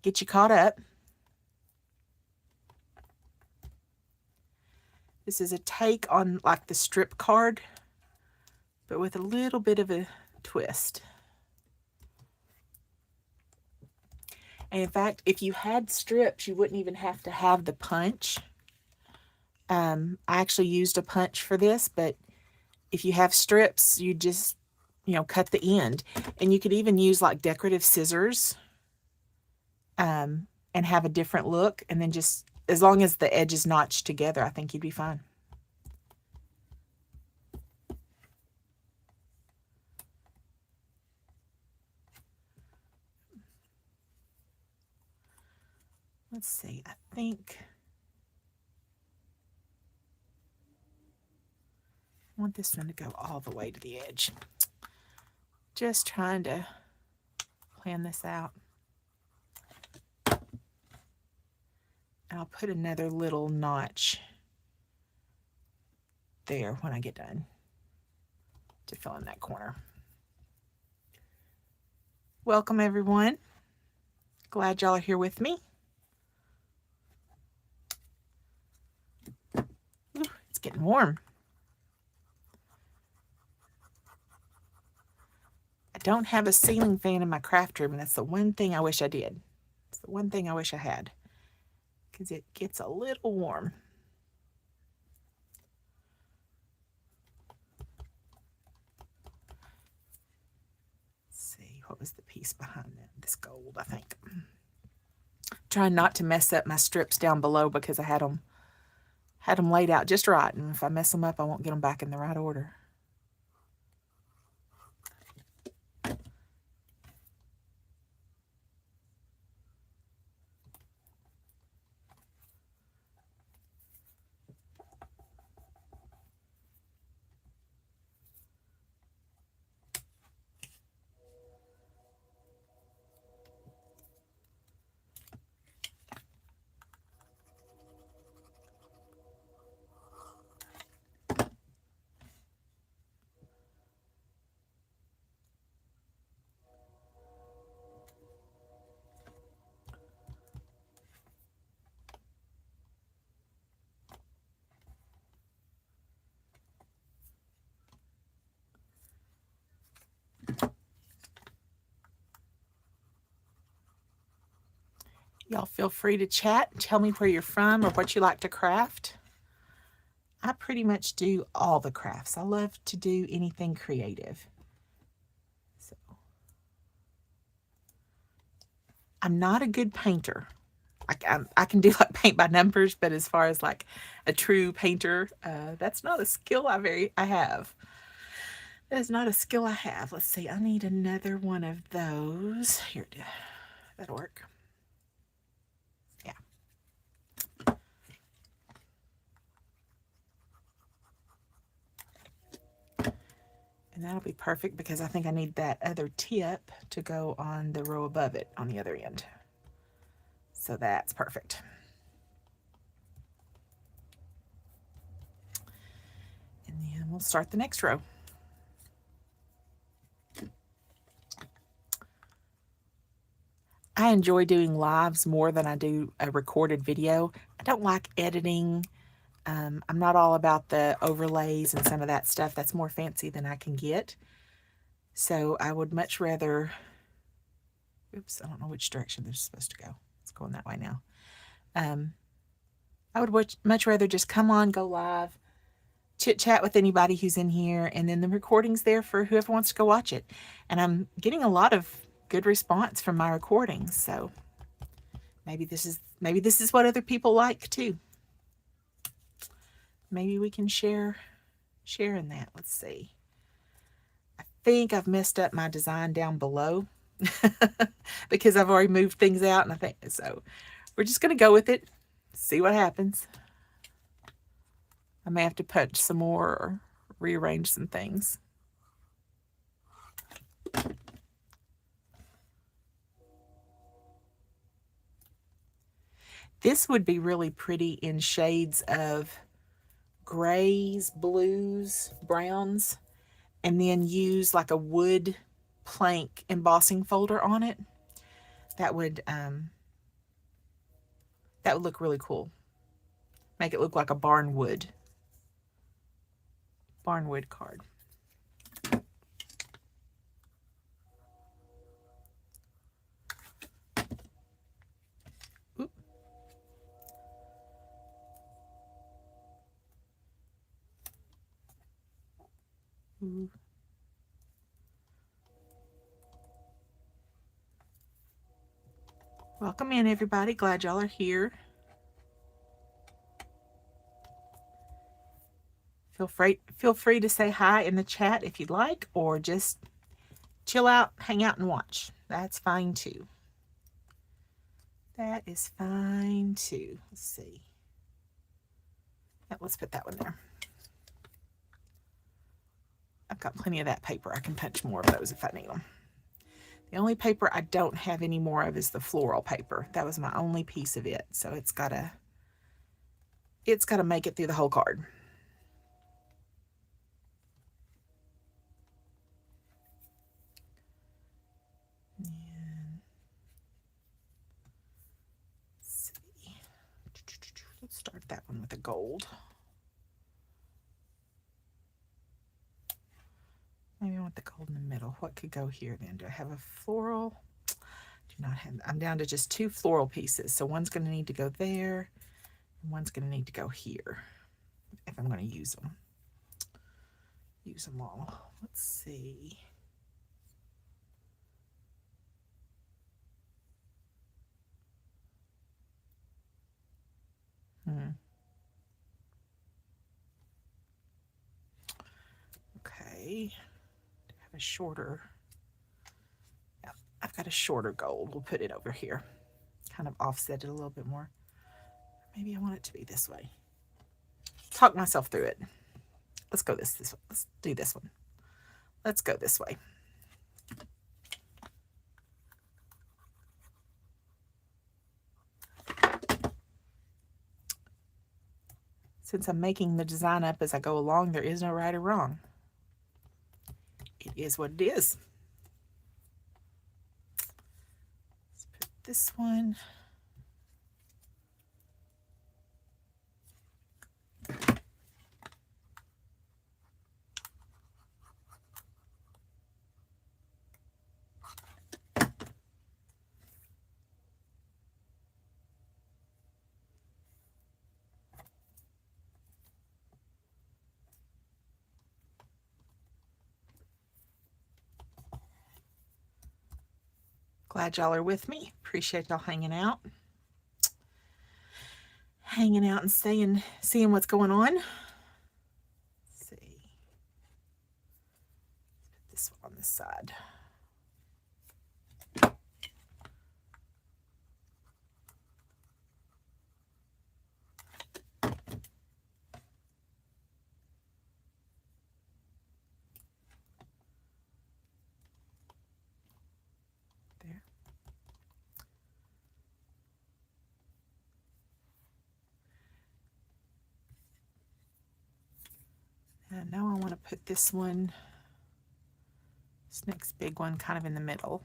get you caught up. This is a take on like the strip card, but with a little bit of a twist. And in fact, if you had strips, you wouldn't even have to have the punch. I actually used a punch for this, but if you have strips, you just, cut the end. And you could even use like decorative scissors and have a different look. And then just, as long as the edge is notched together, I think you'd be fine. Let's see, I think I want this one to go all the way to the edge. Just trying to plan this out. And I'll put another little notch there when I get done to fill in that corner. Welcome, everyone. Glad y'all are here with me. Ooh, it's getting warm. I don't have a ceiling fan in my craft room, and that's the one thing I wish I did. It's the one thing I wish I had, because it gets a little warm. Let's see, what was the piece behind that? This gold, I think. Trying not to mess up my strips down below because I had them laid out just right, and if I mess them up, I won't get them back in the right order. Y'all feel free to chat and tell me where you're from or what you like to craft. I pretty much do all the crafts. I love to do anything creative. So, I'm not a good painter. I can do like paint by numbers, but as far as like a true painter, that's not a skill I have. That is not a skill I have. Let's see. I need another one of those. Here, that'll work. And that'll be perfect because I think I need that other tip to go on the row above it on the other end. So that's perfect. And then we'll start the next row. I enjoy doing lives more than I do a recorded video. I don't like editing. I'm not all about the overlays and some of that stuff. That's more fancy than I can get. So I would much rather, oops, I don't know which direction they're supposed to go. going that way now. I would much rather just come on, go live, chit chat with anybody who's in here, and then the recording's there for whoever wants to go watch it. And I'm getting a lot of good response from my recordings, so maybe this is what other people like too. Maybe we can share in that. Let's see. I think I've messed up my design down below because I've already moved things out, and I think so. We're just going to go with it, see what happens. I may have to punch some more or rearrange some things. This would be really pretty in shades of grays, blues, browns, and then use like a wood plank embossing folder on it. That would look really cool. Make it look like a barnwood card. Oop. Ooh. Welcome in, everybody. Glad y'all are here. Feel free to say hi in the chat if you'd like, or just chill out, hang out, and watch. That's fine too. That is fine too. Let's see. Yep, let's put that one there. I've got plenty of that paper. I can punch more of those if I need them. The only paper I don't have any more of is the floral paper. That was my only piece of it, so it's gotta make it through the whole card. And let's see. Let's start that one with a gold. Maybe I want the gold in the middle. What could go here then? Do I have a floral? Do not have. I'm down to just 2 floral pieces, so one's going to need to go there, and one's going to need to go here if I'm going to use them. Use them all. Let's see. Okay. A shorter, yeah, I've got a shorter gold. We'll put it over here, kind of offset it a little bit more. Maybe I want it to be this way. Talk myself through it. Let's go this way. Let's do this one. Let's go this way. Since I'm making the design up as I go along, there is no right or wrong. It is what it is. Let's put this one. Glad y'all are with me. Appreciate y'all hanging out. And seeing what's going on. Let's see. Let's put this one on this side. And now I want to put this one, this next big one, kind of in the middle.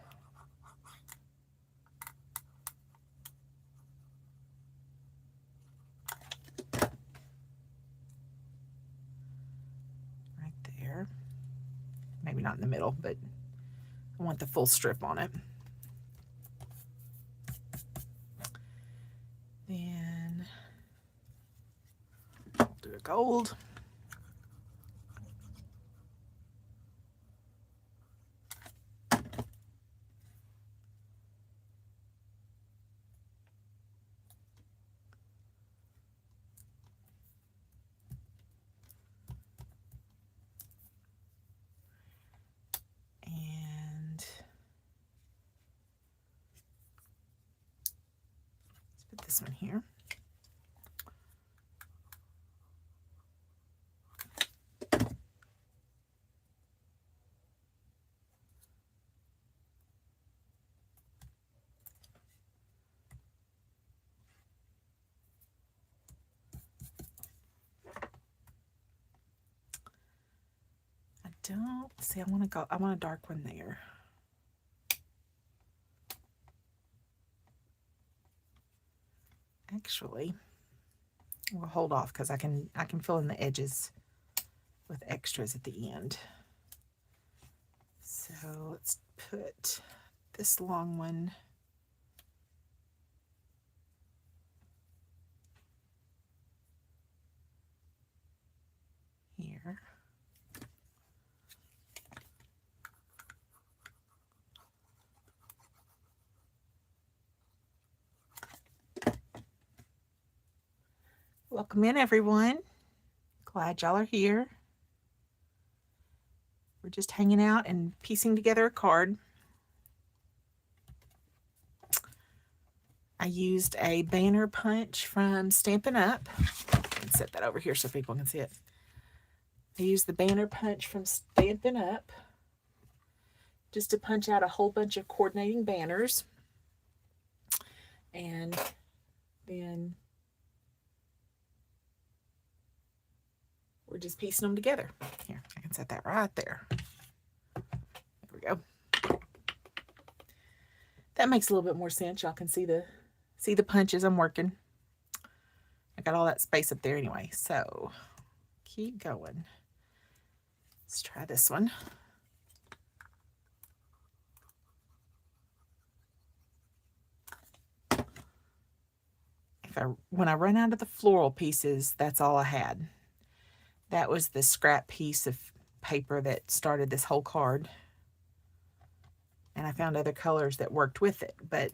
Right there. Maybe not in the middle, but I want the full strip on it. Then do a gold. And let's put this one here. Don't see, I want a dark one there. Actually, we'll hold off because I can fill in the edges with extras at the end. So let's put this long one here. Welcome in, everyone. Glad y'all are here. We're just hanging out and piecing together a card. I used a banner punch from Stampin' Up. Let's set that over here so people can see it. I used the banner punch from Stampin' Up just to punch out a whole bunch of coordinating banners. And then we're just piecing them together. Here, I can set that right there. There we go. That makes a little bit more sense. Y'all can see the punches I'm working. I got all that space up there anyway, so keep going. Let's try this one. When I run out of the floral pieces, that's all I had. That was the scrap piece of paper that started this whole card. And I found other colors that worked with it. But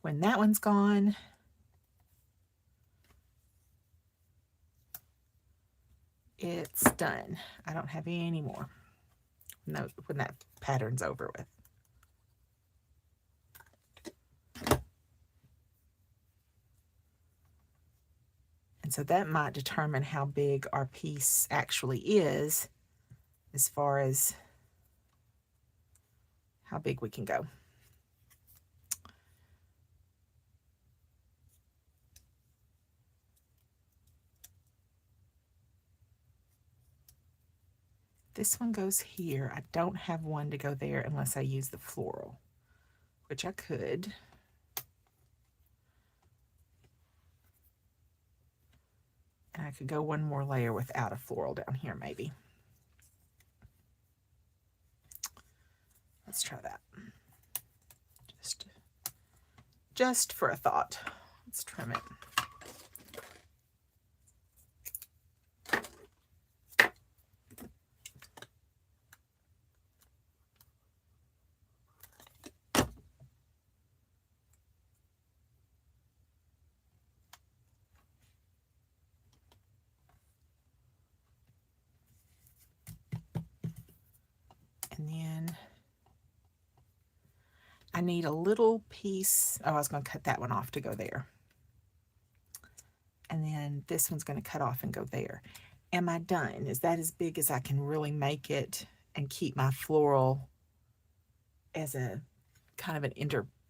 when that one's gone, it's done. I don't have any more. No, when that pattern's over with. And so that might determine how big our piece actually is, as far as how big we can go. This one goes here. I don't have one to go there unless I use the floral, which I could. And I could go one more layer without a floral down here, maybe. Let's try that. Just for a thought. Let's trim it. And then I need a little piece. Oh, I was going to cut that one off to go there. And then this one's going to cut off and go there. Am I done? Is that as big as I can really make it and keep my floral as a kind of an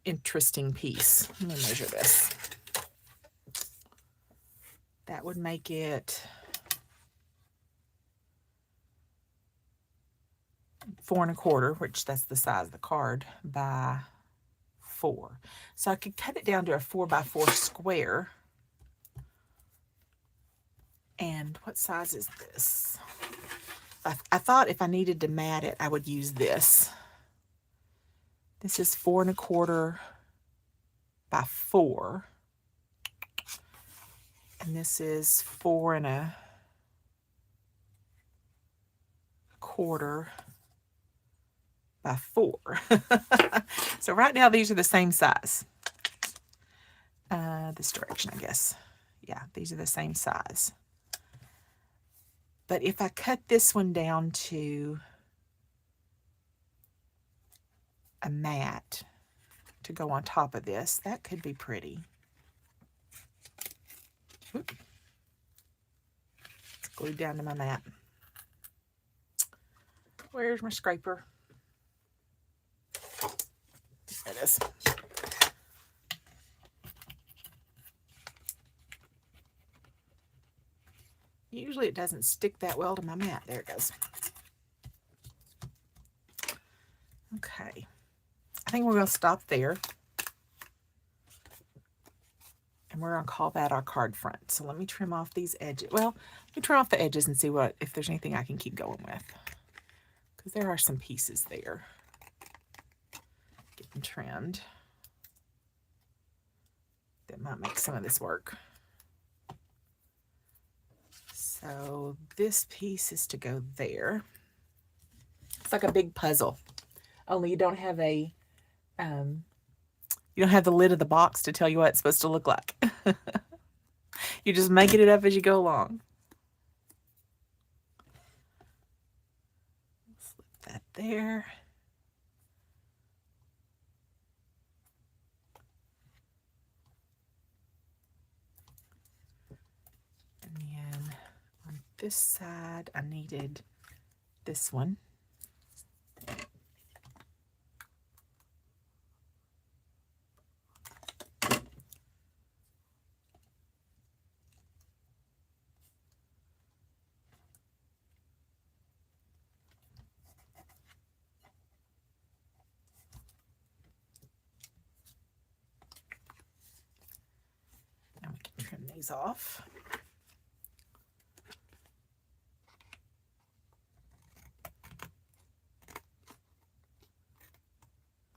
interesting piece? Let me measure this. That would make it 4 1/4, which that's the size of the card, by 4. So I could cut it down to a 4 by 4 square. And what size is this? I thought if I needed to mat it, I would use this. This is 4 1/4 by 4. And this is 4 1/4 by 4. So right now these are the same size. This direction, I guess. Yeah, these are the same size. But if I cut this one down to a mat to go on top of this, that could be pretty. Oop. It's glued down to my mat. Where's my scraper? There it is. Usually it doesn't stick that well to my mat. There it goes. Okay. I think we're going to stop there. And we're going to call that our card front. So let me trim off these edges. Well, let me trim off the edges and see if there's anything I can keep going with. Because there are some pieces there. Get them trimmed. That might make some of this work. So this piece is to go there. It's like a big puzzle. Only you don't have a you don't have the lid of the box to tell you what it's supposed to look like. You're just making it up as you go along. Slip that there. And then on this side, I needed this one. Now we can trim these off.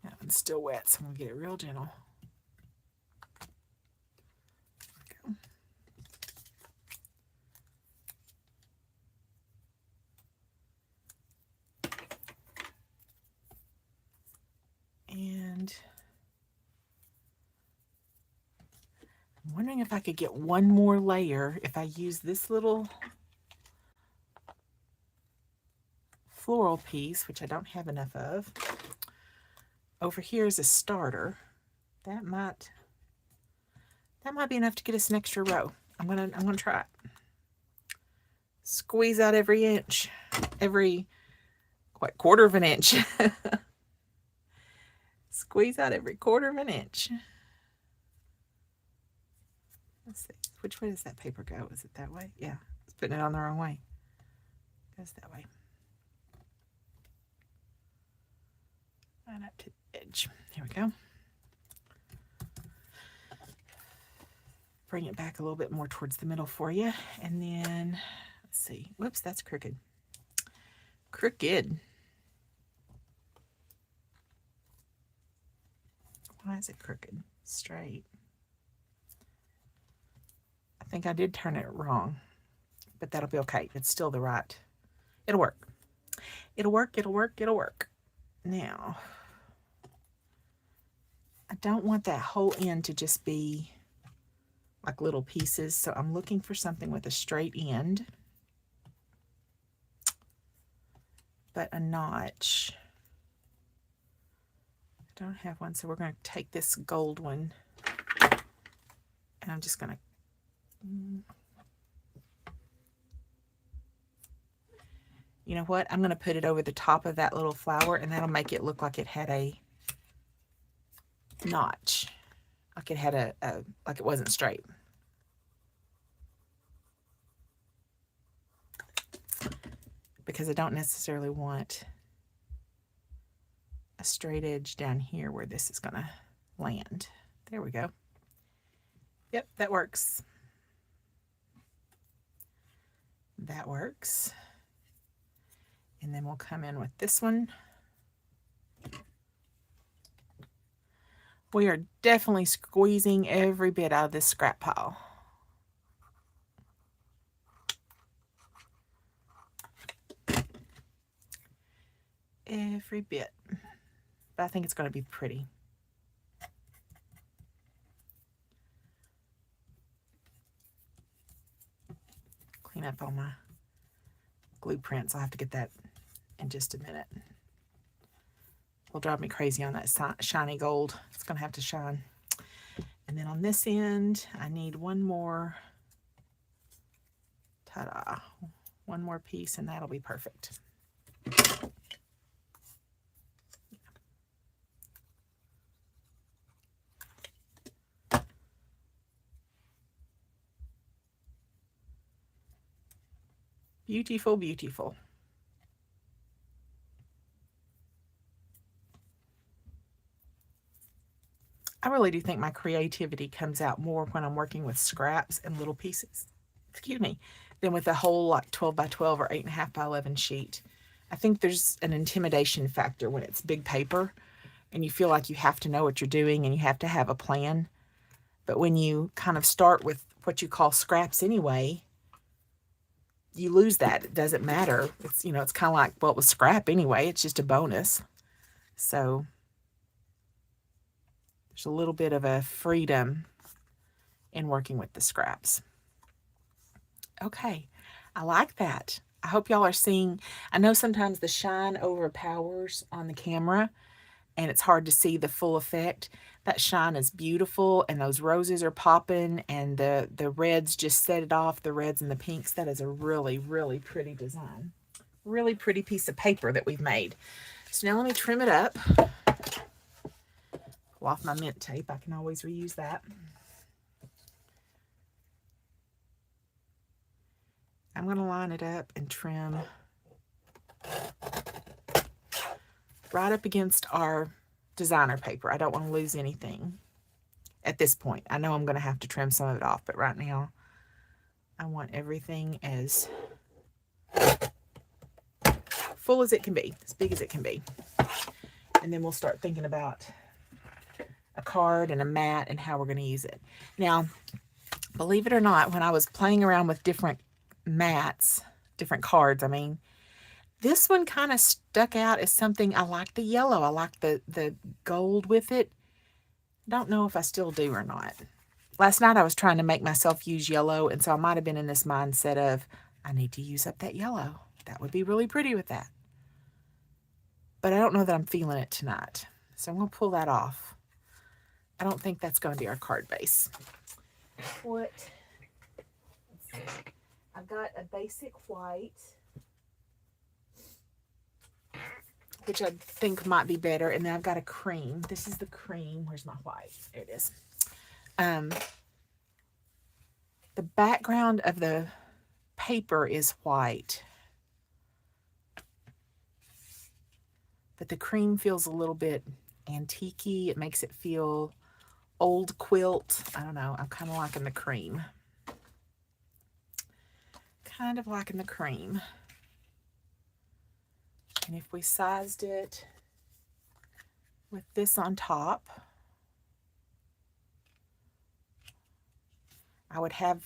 That one's still wet, so I'm going to get it real gentle. There we go. And I'm wondering if I could get one more layer if I use this little floral piece, which I don't have enough of. Over here is a starter. That might be enough to get us an extra row. I'm gonna try it. Squeeze out every inch, every quarter of an inch. Squeeze out every quarter of an inch. Let's see. Which way does that paper go? Is it that way? Yeah, it's putting it on the wrong way. It goes that way. Right up to the edge. Here we go. Bring it back a little bit more towards the middle for you. And then, let's see. Whoops, that's crooked. Crooked. Why is it crooked? Straight. I think I did turn it wrong, but that'll be okay. It's still the right. It'll work. It'll work, it'll work, it'll work. Now, I don't want that whole end to just be like little pieces, so I'm looking for something with a straight end, but a notch. I don't have one, so we're going to take this gold one, and I'm just going to you know what? I'm going to put it over the top of that little flower, and that'll make it look like it had a notch, like it had like it wasn't straight. Because I don't necessarily want a straight edge down here where this is going to land. There we go. Yep, that works. That works. And then we'll come in with this one. We are definitely squeezing every bit out of this scrap pile. every bit. But I think it's going to be pretty. Clean up all my glue prints. I'll have to get that in just a minute. Will drive me crazy on that shiny gold. It's going to have to shine. And then on this end, I need one more, ta-da, one more piece, and that'll be perfect. Beautiful, beautiful. I really do think my creativity comes out more when I'm working with scraps and little pieces, excuse me, than with a whole like 12 by 12 or 8.5 by 11 sheet. I think there's an intimidation factor when it's big paper and you feel like you have to know what you're doing and you have to have a plan. But when you kind of start with what you call scraps anyway, you lose that. It doesn't matter. It's, you know, it's kind of like, well, it was scrap anyway. It's just a bonus. So there's a little bit of a freedom in working with the scraps. Okay, I like that. I hope y'all are seeing. I know sometimes the shine overpowers on the camera and it's hard to see the full effect. That shine is beautiful and those roses are popping and the reds just set it off, the reds and the pinks. That is a really, really pretty design. Really pretty piece of paper that we've made. So now let me trim it up. Pull off my mint tape. I can always reuse that. I'm going to line it up and trim right up against our designer paper. I don't want to lose anything at this point. I know I'm going to have to trim some of it off, but right now I want everything as full as it can be, as big as it can be. And then we'll start thinking about a card and a mat and how we're going to use it. Now, believe it or not, when I was playing around with different mats, different cards, I mean, this one kind of stuck out as something. I like the yellow. I like the gold with it. Don't know if I still do or not. Last night I was trying to make myself use yellow, and so I might have been in this mindset of, I need to use up that yellow. That would be really pretty with that. But I don't know that I'm feeling it tonight. So I'm going to pull that off. I don't think that's going to be our card base. What? Let's see. I've got a basic white, which I think might be better. And then I've got a cream. This is the cream. Where's my white? There it is. The background of the paper is white, but the cream feels a little bit antique-y. It makes it feel old quilt. I don't know. I'm kind of liking the cream. Kind of liking the cream. And if we sized it with this on top, I would have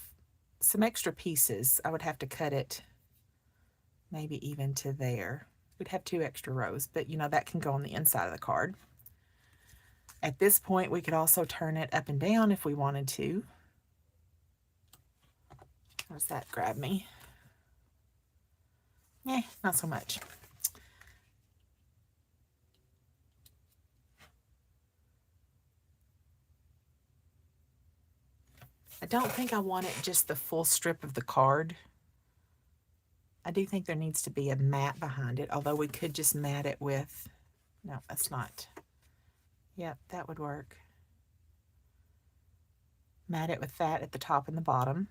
some extra pieces. I would have to cut it maybe even to there. We'd have 2 extra rows, but you know, that can go on the inside of the card. At this point, we could also turn it up and down if we wanted to. How does that grab me? Not so much. I don't think I want it just the full strip of the card. I do think there needs to be a mat behind it, although we could just mat it with, no, that's not. Yep, that would work. Mat it with that at the top and the bottom.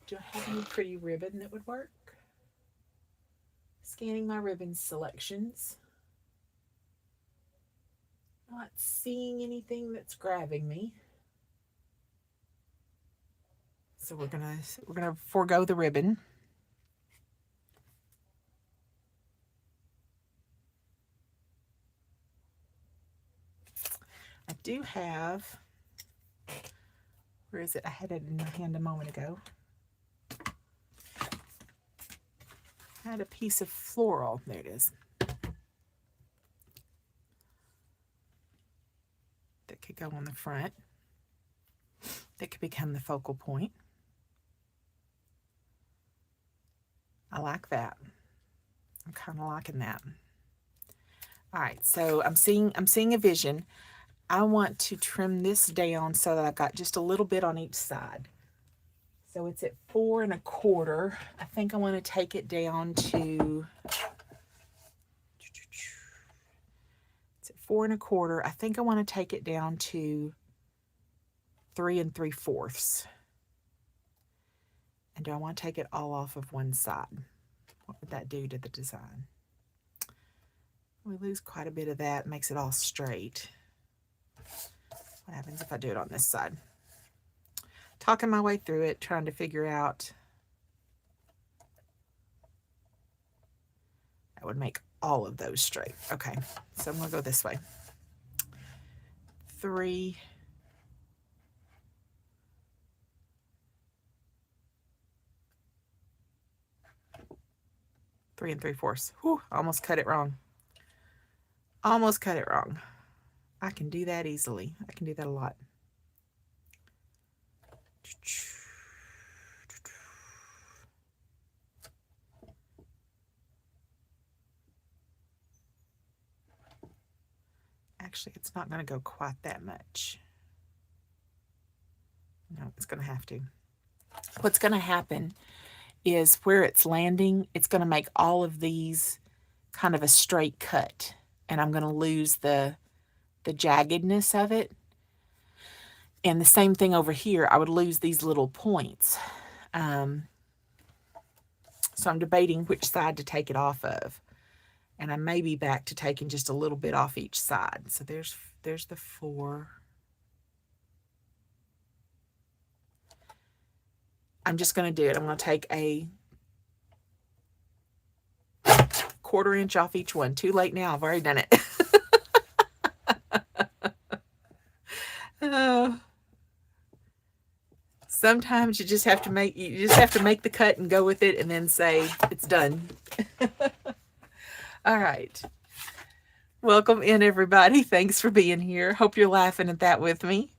Do I have any pretty ribbon that would work? Scanning my ribbon selections. Not seeing anything that's grabbing me. So we're gonna forego the ribbon. I do have, where is it? I had it in my hand a moment ago. I had a piece of floral. There it is. That could go on the front. That could become the focal point. I like that. I'm kind of liking that. All right, so I'm seeing a vision. I want to trim this down so that I've got just a little bit on each side. So it's at 4 1/4. I think I want to take it down to, it's at 4 1/4. I think I want to take it down to 3 3/4. And do I want to take it all off of one side? What would that do to the design? We lose quite a bit of that, makes it all straight. What happens if I do it on this side? Talking my way through it, trying to figure out. That would make all of those straight. Okay, so I'm going to go this way. 3. Three and 3/4. Whew, almost cut it wrong. Almost cut it wrong. I can do that easily. I can do that a lot. Actually, it's not going to go quite that much. No, it's going to have to. What's going to happen is where it's landing, it's going to make all of these kind of a straight cut. And I'm going to lose the jaggedness of it. And the same thing over here, I would lose these little points. So I'm debating which side to take it off of. And I may be back to taking just a little bit off each side. So there's the 4. I'm just going to do it. I'm going to take a 1/4 inch off each one. Too late now. I've already done it. Sometimes you just have to make the cut and go with it and then say it's done. All right. Welcome in, everybody. Thanks for being here. Hope you're laughing at that with me.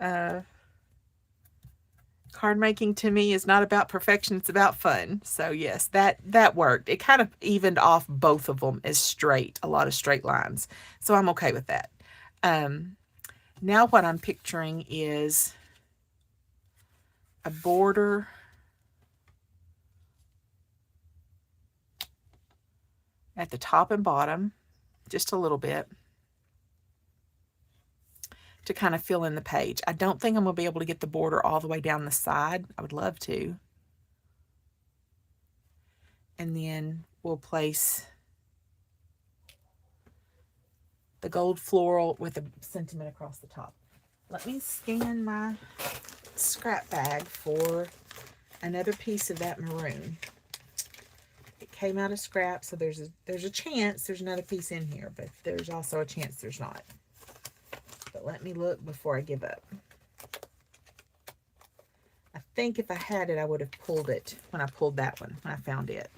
Card making to me is not about perfection, it's about fun. So yes, that worked. It kind of evened off both of them as straight, a lot of straight lines. So I'm okay with that. Now what I'm picturing is a border at the top and bottom, just a little bit, to kind of fill in the page. I don't think I'm going to be able to get the border all the way down the side. I would love to. And then we'll place the gold floral with a sentiment across the top. Let me scan my scrap bag for another piece of that maroon. It came out of scrap, so there's a chance there's another piece in here, but there's also a chance there's not. But let me look before I give up. I think if I had it, I would have pulled it when I pulled that one, when I found it.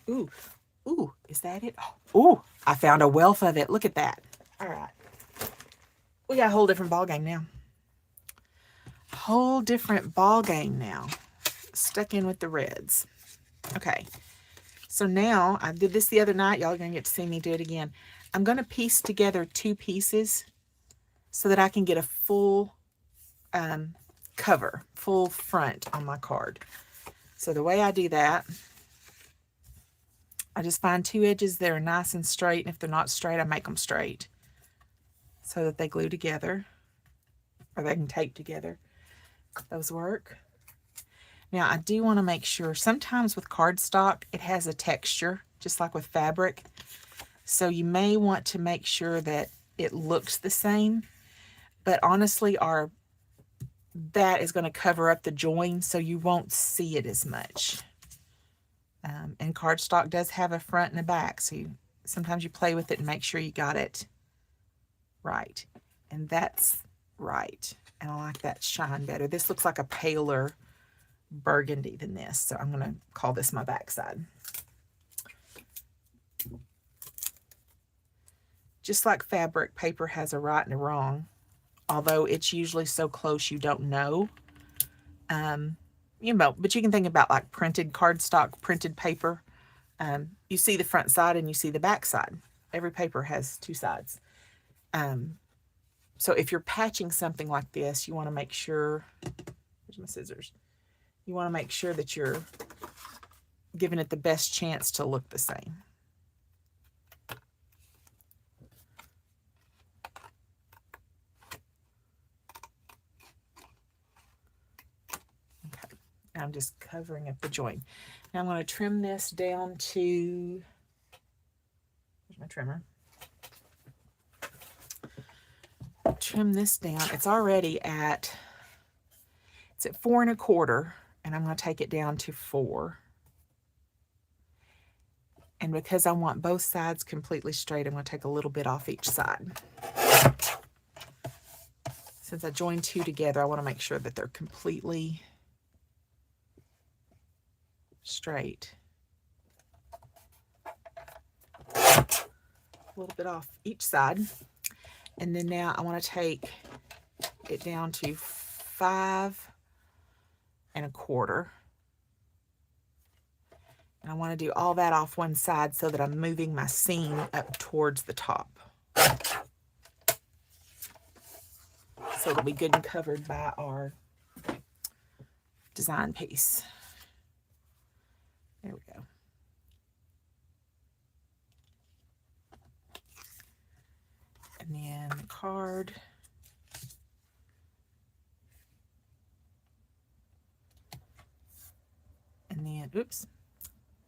Ooh, is that it? Oh, I found a wealth of it. Look at that. All right. We got a whole different ball game now. Whole different ball game now. Stuck in with the reds. Okay. So now, I did this the other night. Y'all are going to get to see me do it again. I'm going to piece together 2 pieces so that I can get a full cover, full front on my card. So the way I do that, I just find 2 edges that are nice and straight, and if they're not straight, I make them straight so that they glue together, or they can tape together. Those work. Now, I do want to make sure, sometimes with cardstock, it has a texture, just like with fabric. So you may want to make sure that it looks the same. But honestly, that is going to cover up the join, so you won't see it as much. And cardstock does have a front and a back, so sometimes you play with it and make sure you got it right. And that's right. And I like that shine better. This looks like a paler burgundy than this. So I'm going to call this my back side. Just like fabric, paper has a right and a wrong, although it's usually so close you don't know. You know, but you can think about like printed cardstock, printed paper. You see the front side and you see the back side. Every paper has two sides. So if you're patching something like this, you want to make sure, here's my scissors, you want to make sure that you're giving it the best chance to look the same. Okay, I'm just covering up the joint. Now I'm going to trim this down to, where's my trimmer? Trim this down. It's already at, it's at 4 1/4, and I'm going to take it down to 4. And because I want both sides completely straight, I'm going to take a little bit off each side. Since I joined two together, I want to make sure that they're completely straight. A little bit off each side. And then now I want to take it down to 5 1/4. And I want to do all that off one side so that I'm moving my seam up towards the top. So it'll be good and covered by our design piece. There we go. And then the card. And then, oops,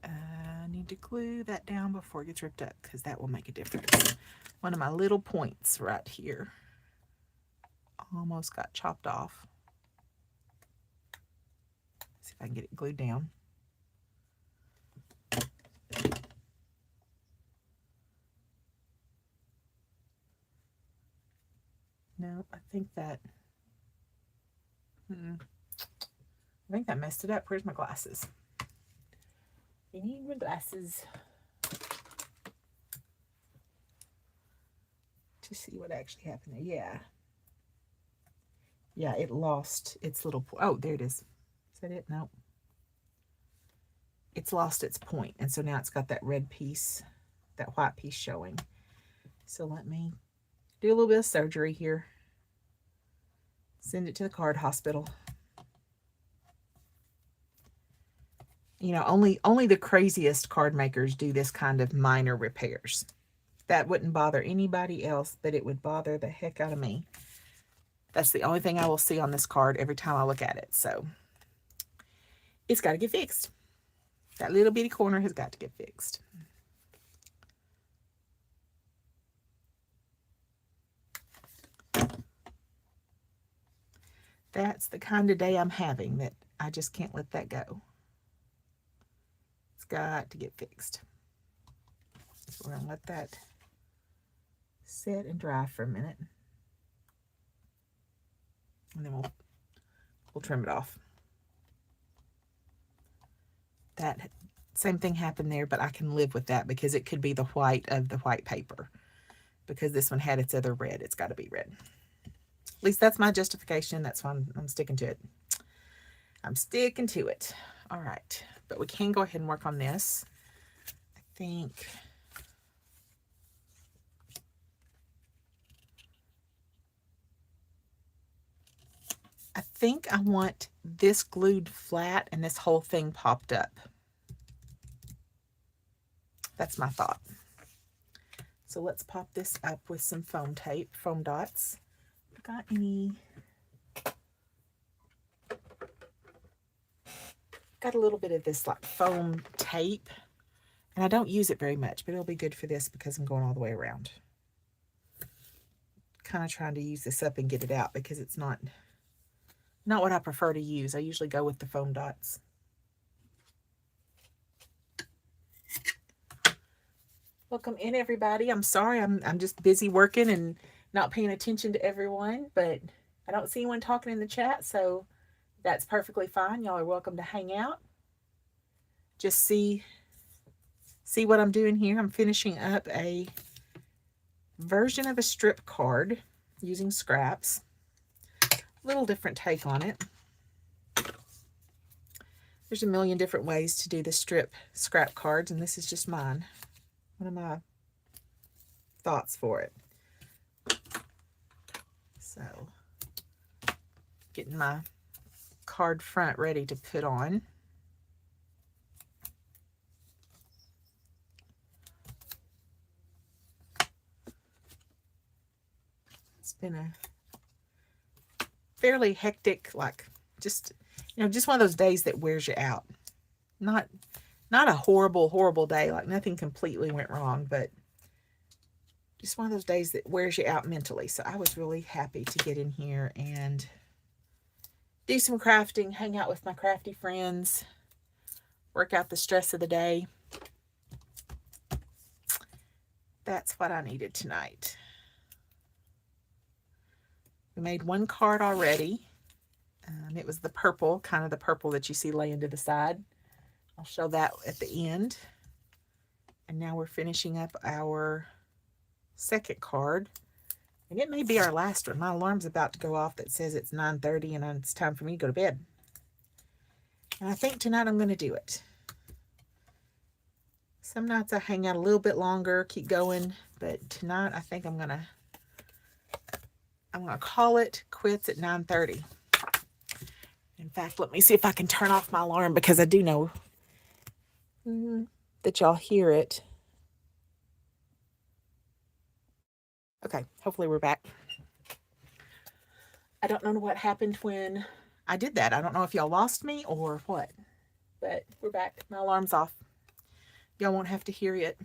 I need to glue that down before it gets ripped up because that will make a difference. One of my little points right here almost got chopped off. See if I can get it glued down. No, I think that, I think that messed it up. Where's my glasses? I need my glasses to see what actually happened there. Yeah. Yeah, it lost its little, oh, there it is. Is that it? No. It's lost its point, and so now it's got that red piece, that white piece showing. So let me do a little bit of surgery here. Send it to the card hospital. You know, only the craziest card makers do this kind of minor repairs. That wouldn't bother anybody else, but it would bother the heck out of me. That's the only thing I will see on this card every time I look at it. So it's got to get fixed. That little bitty corner has got to get fixed. That's the kind of day I'm having, that I just can't let that go. It's got to get fixed. So we're going to let that set and dry for a minute. And then we'll trim it off. That same thing happened there, but I can live with that because it could be the white of the white paper. Because this one had its other red, it's got to be red. At least that's my justification. That's why I'm sticking to it. I'm sticking to it. All right, but we can go ahead and work on this. I think I want this glued flat and this whole thing popped up. That's my thought. So let's pop this up with some foam tape, foam dots. Got any? Got a little bit of this like foam tape, and I don't use it very much, but it'll be good for this because I'm going all the way around. Kind of trying to use this up and get it out because it's not what I prefer to use. I usually go with the foam dots. Welcome in, everybody. I'm sorry, I'm just busy working and not paying attention to everyone, but I don't see anyone talking in the chat, so That's perfectly fine. Y'all are welcome to hang out. Just see what I'm doing here. I'm finishing up a version of a strip card using scraps. Little different take on it. There's a million different ways to do the scrap cards, and this is just mine. One of my thoughts for it. So, getting my card front ready to put on. It's been a fairly hectic, like just one of those days that wears you out. Not a horrible day, like nothing completely went wrong, but just one of those days that wears you out mentally. So I was really happy to get in here and do some crafting, hang out with my crafty friends, work out the stress of the day. That's what I needed tonight. We made one card already. It was the purple, kind of the purple that you see laying to the side. I'll show that at the end. And now we're finishing up our second card. And it may be our last one. My alarm's about to go off that says it's 9:30 and it's time for me to go to bed. And I think tonight I'm going to do it. Some nights I hang out a little bit longer, keep going. But tonight I think I'm going to call it quits at 9:30. In fact, let me see if I can turn off my alarm, because I do know that y'all hear it. Okay, hopefully we're back. I don't know what happened when I did that. I don't know if y'all lost me or what, but we're back. My alarm's off. Y'all won't have to hear it.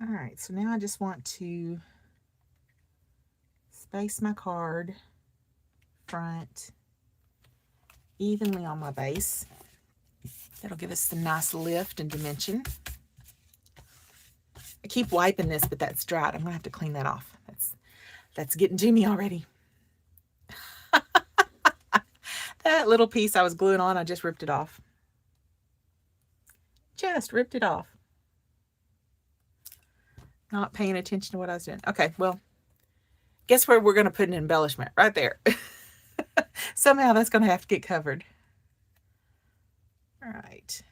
All right, so now I just want to space my card front evenly on my base. That'll give us some nice lift and dimension. I keep wiping this, but that's dried. I'm gonna have to clean that off. That's getting to me already. That little piece I was gluing on, I just ripped it off. Just ripped it off. Not paying attention to what I was doing. Okay, well, guess where we're gonna put an embellishment? Right there. Somehow that's gonna have to get covered. All right.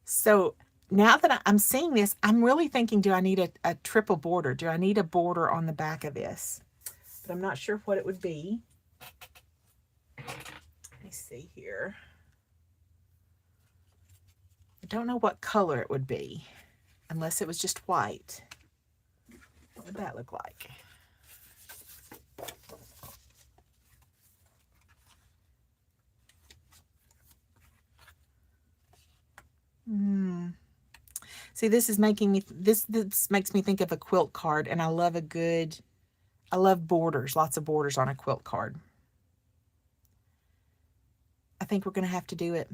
So now that I'm seeing this, I'm really thinking, do I need a triple border? Do I need a border on the back of this? But I'm not sure what it would be. Let me see here. I don't know what color it would be, unless it was just white. What would that look like? See, this is making me, this makes me think of a quilt card, and I love borders, lots of borders on a quilt card. I think we're going to have to do it.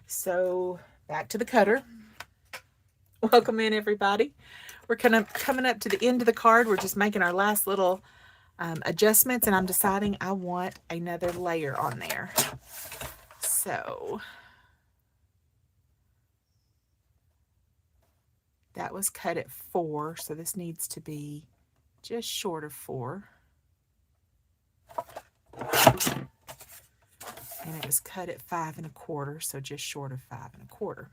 So back to the cutter. Welcome in, everybody. We're kind of coming up to the end of the card. We're just making our last little adjustments, and I'm deciding I want another layer on there. So that was cut at 4, so this needs to be just short of 4. And it was cut at 5 1/4, so just short of 5 1/4.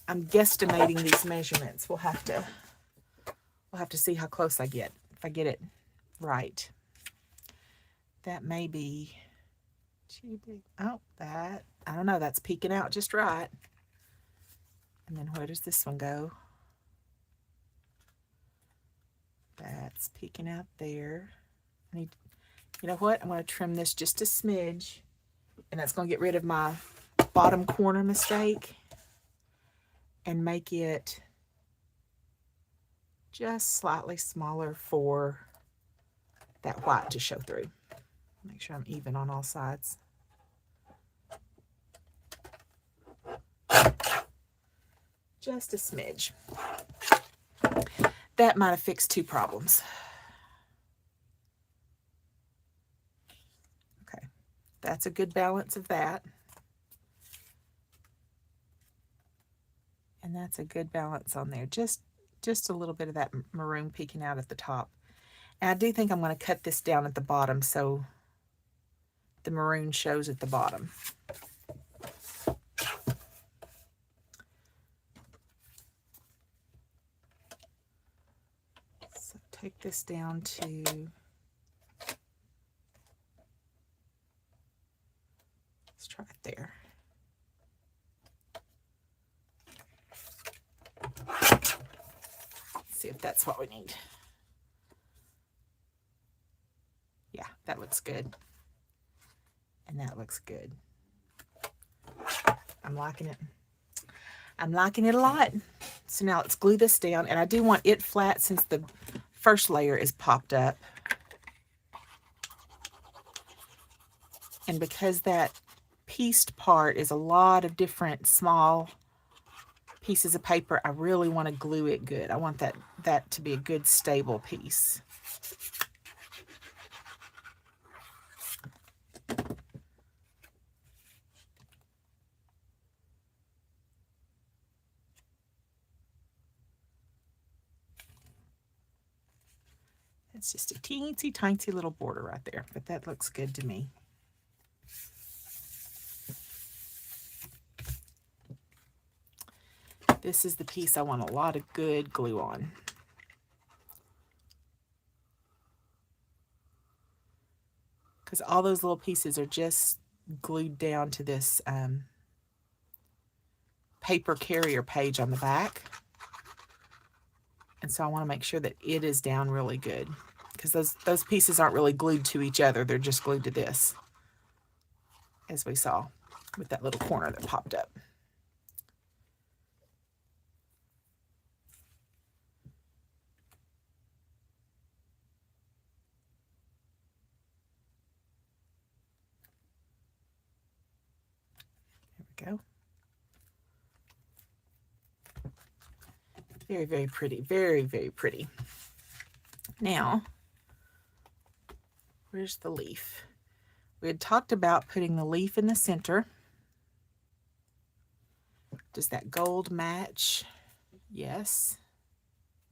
I'm guesstimating these measurements. We'll have to see how close I get, if I get it right. That may be too big. Oh, that, I don't know, that's peeking out just right. And then where does this one go? That's peeking out there. I need, you know what? I'm going to trim this just a smidge, and that's going to get rid of my bottom corner mistake and make it just slightly smaller for that white to show through. Make sure I'm even on all sides. Just a smidge. that might have fixed two problems. Okay, that's a good balance of that. And that's a good balance on there. Just a little bit of that maroon peeking out at the top. And I do think I'm going to cut this down at the bottom so the maroon shows at the bottom. So take this down to let's try it there. Let's see if that's what we need. Yeah, that looks good. And that looks good. I'm liking it. I'm liking it a lot. So now let's glue this down. And I do want it flat since the first layer is popped up. And because that pieced part is a lot of different small pieces of paper, I really want to glue it good. I want that to be a good stable piece. It's just a teensy tiny little border right there, but that looks good to me. This is the piece I want a lot of good glue on. Because all those little pieces are just glued down to this paper carrier page on the back. And so I want to make sure that it is down really good. Because those pieces aren't really glued to each other. They're just glued to this. As we saw with that little corner that popped up. There we go. Very, very pretty. Very, very pretty. Now, where's the leaf? We had talked about putting the leaf in the center. Does that gold match? Yes.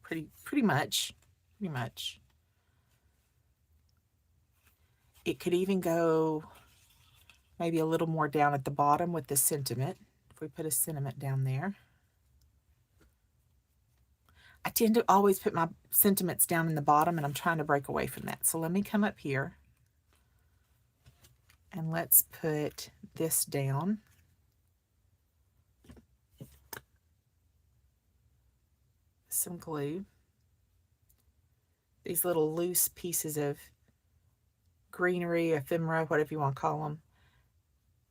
Pretty much. Pretty much. It could even go maybe a little more down at the bottom with the sentiment. If we put a sentiment down there. I tend to always put my sentiments down in the bottom, and I'm trying to break away from that. So let me come up here. And let's put this down. Some glue. These little loose pieces of greenery, ephemera, whatever you want to call them.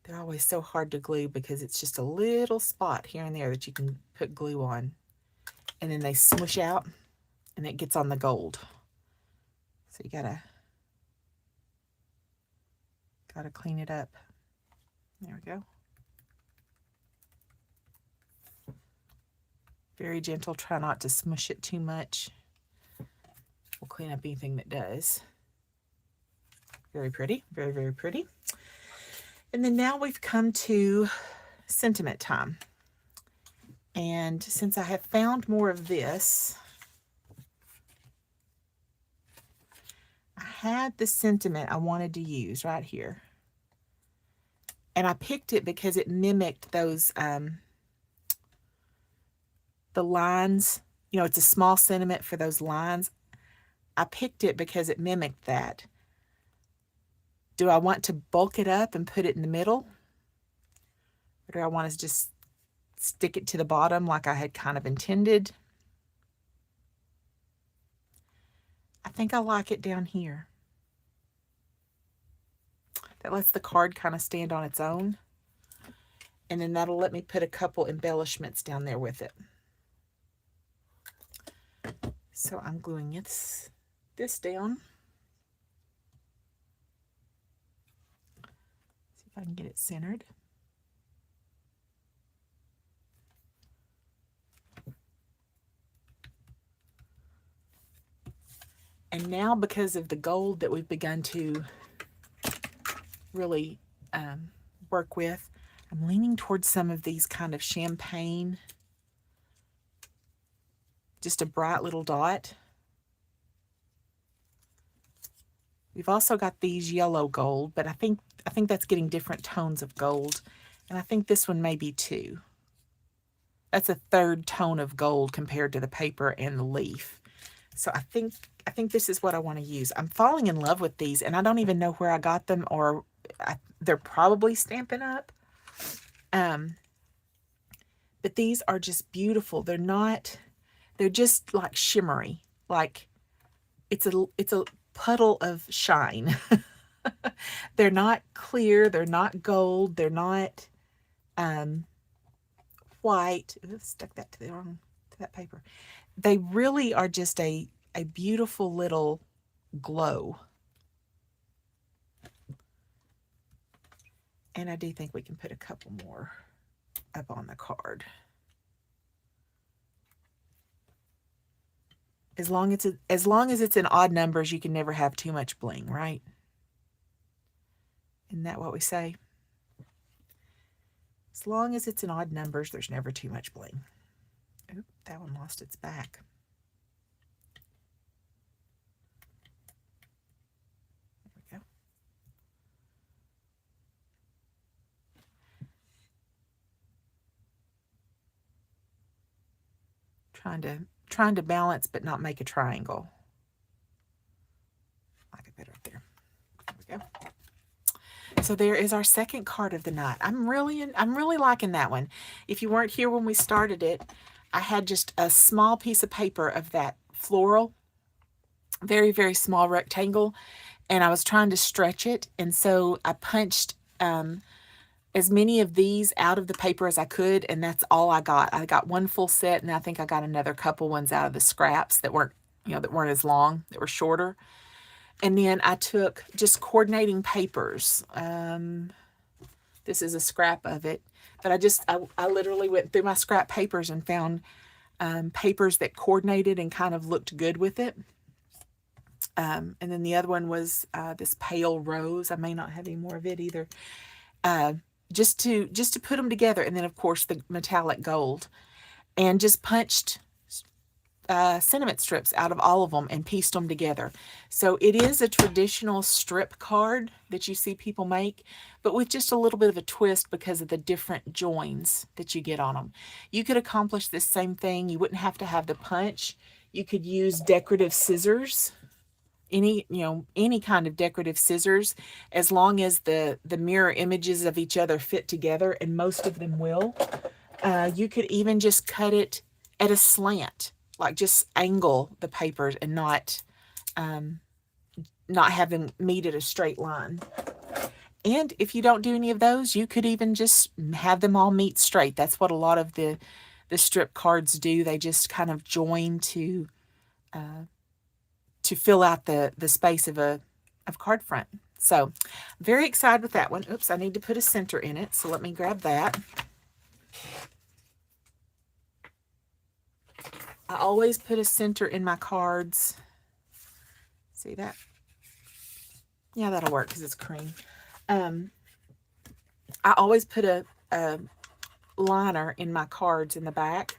They're always so hard to glue because it's just a little spot here and there that you can put glue on. And then they smush out and it gets on the gold. So you gotta clean it up. There we go. Very gentle, try not to smush it too much. We'll clean up anything that does. Very pretty, very, very pretty. And then now we've come to sentiment time. And since I have found more of this, I had the sentiment I wanted to use right here. And I picked it because it mimicked those, the lines. You know, it's a small sentiment for those lines. I picked it because it mimicked that. Do I want to bulk it up and put it in the middle? Or do I want to just stick it to the bottom like I had kind of intended? I think I like it down here. That lets the card kind of stand on its own. And then that'll let me put a couple embellishments down there with it. So I'm gluing this down. See if I can get it centered. And now, because of the gold that we've begun to really work with, I'm leaning towards some of these kind of champagne, just a bright little dot. We've also got these yellow gold, but I think that's getting different tones of gold. And I think this one may be too. That's a third tone of gold compared to the paper and the leaf. So I think this is what I want to use. I'm falling in love with these, and I don't even know where I got them, or they're probably Stampin' Up. But these are just beautiful. They're just like shimmery, like it's a puddle of shine. They're not clear, they're not gold, they're not white. Ooh, stuck that to that paper. They really are just a beautiful little glow. And I do think we can put a couple more up on the card. As long as it's in odd numbers, you can never have too much bling, right? Isn't that what we say? As long as it's in odd numbers, there's never too much bling. Oop, that one lost its back. There we go. Trying to balance but not make a triangle. Like a bit right there. There we go. So there is our second card of the night. I'm really liking that one. If you weren't here when we started it, I had just a small piece of paper of that floral, very, very small rectangle, and I was trying to stretch it, and so I punched as many of these out of the paper as I could, and that's all I got. I got one full set, and I think I got another couple ones out of the scraps that weren't as long, that were shorter. And then I took just coordinating papers. This is a scrap of it, but I literally went through my scrap papers and found papers that coordinated and kind of looked good with it. And then the other one was this pale rose. I may not have any more of it either. Just to put them together, and then of course the metallic gold, and just punched sentiment strips out of all of them and pieced them together. So it is a traditional strip card that you see people make, but with just a little bit of a twist because of the different joins that you get on them. You could accomplish this same thing. You wouldn't have to have the punch. You could use decorative scissors, any kind of decorative scissors, as long as the mirror images of each other fit together, and most of them will. You could even just cut it at a slant, like just angle the papers and not have them meet at a straight line. And if you don't do any of those, you could even just have them all meet straight. That's what a lot of the strip cards do. They just kind of join to fill out the space of card front. So very excited with that one. Oops, I need to put a center in it. So let me grab that. I always put a center in my cards. See that? Yeah, that'll work because it's cream. I always put a liner in my cards in the back,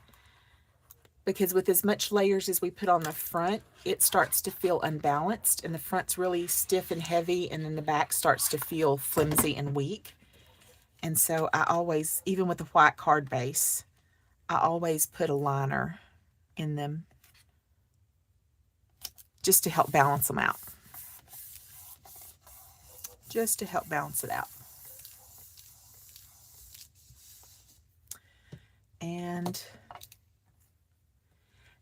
because with as much layers as we put on the front, it starts to feel unbalanced, and the front's really stiff and heavy, and then the back starts to feel flimsy and weak. And so I always, even with the white card base, I always put a liner in them just to help balance them out. Just to help balance it out. And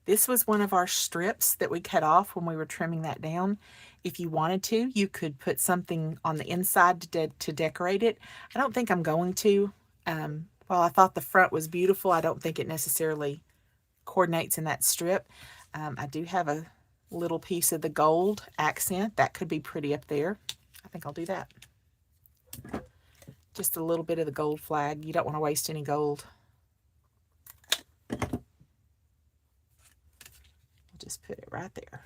this was one of our strips that we cut off when we were trimming that down. If you wanted to, you could put something on the inside to decorate it. I don't think I'm going to. While I thought the front was beautiful, I don't think it necessarily coordinates in that strip. I do have a little piece of the gold accent. That could be pretty up there. I think I'll do that. Just a little bit of the gold flag. You don't want to waste any gold. Just put it right there.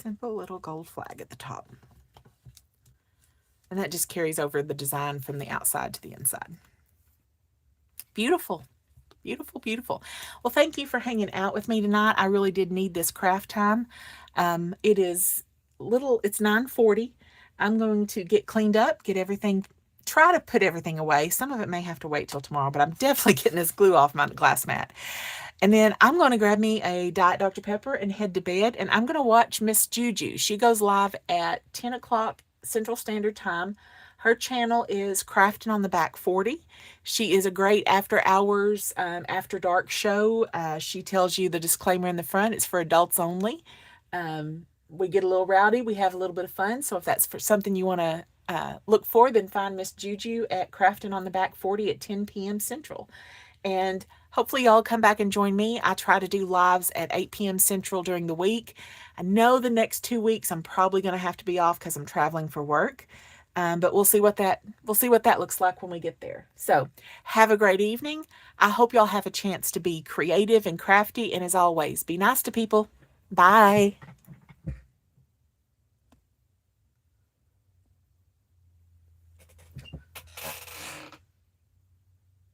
Simple little gold flag at the top. And that just carries over the design from the outside to the inside. Beautiful. Beautiful, beautiful. Well, thank you for hanging out with me tonight. I really did need this craft time. It is it's 9:40. I'm going to get cleaned up, get everything, try to put everything away. Some of it may have to wait till tomorrow, but I'm definitely getting this glue off my glass mat. And then I'm going to grab me a Diet Dr. Pepper and head to bed. And I'm going to watch Miss Juju. She goes live at 10 o'clock Central Standard Time. Her channel is Crafting on the Back 40. She is a great after hours, after dark show. She tells you the disclaimer in the front. It's for adults only. We get a little rowdy. We have a little bit of fun. So if that's for something you want to look for, then find Miss Juju at Crafting on the Back 40 at 10 p.m. Central. And hopefully y'all come back and join me. I try to do lives at 8 p.m. Central during the week. I know the next 2 weeks I'm probably going to have to be off because I'm traveling for work. But we'll see what that looks like when we get there. So have a great evening. I hope y'all have a chance to be creative and crafty. And as always, be nice to people. Bye.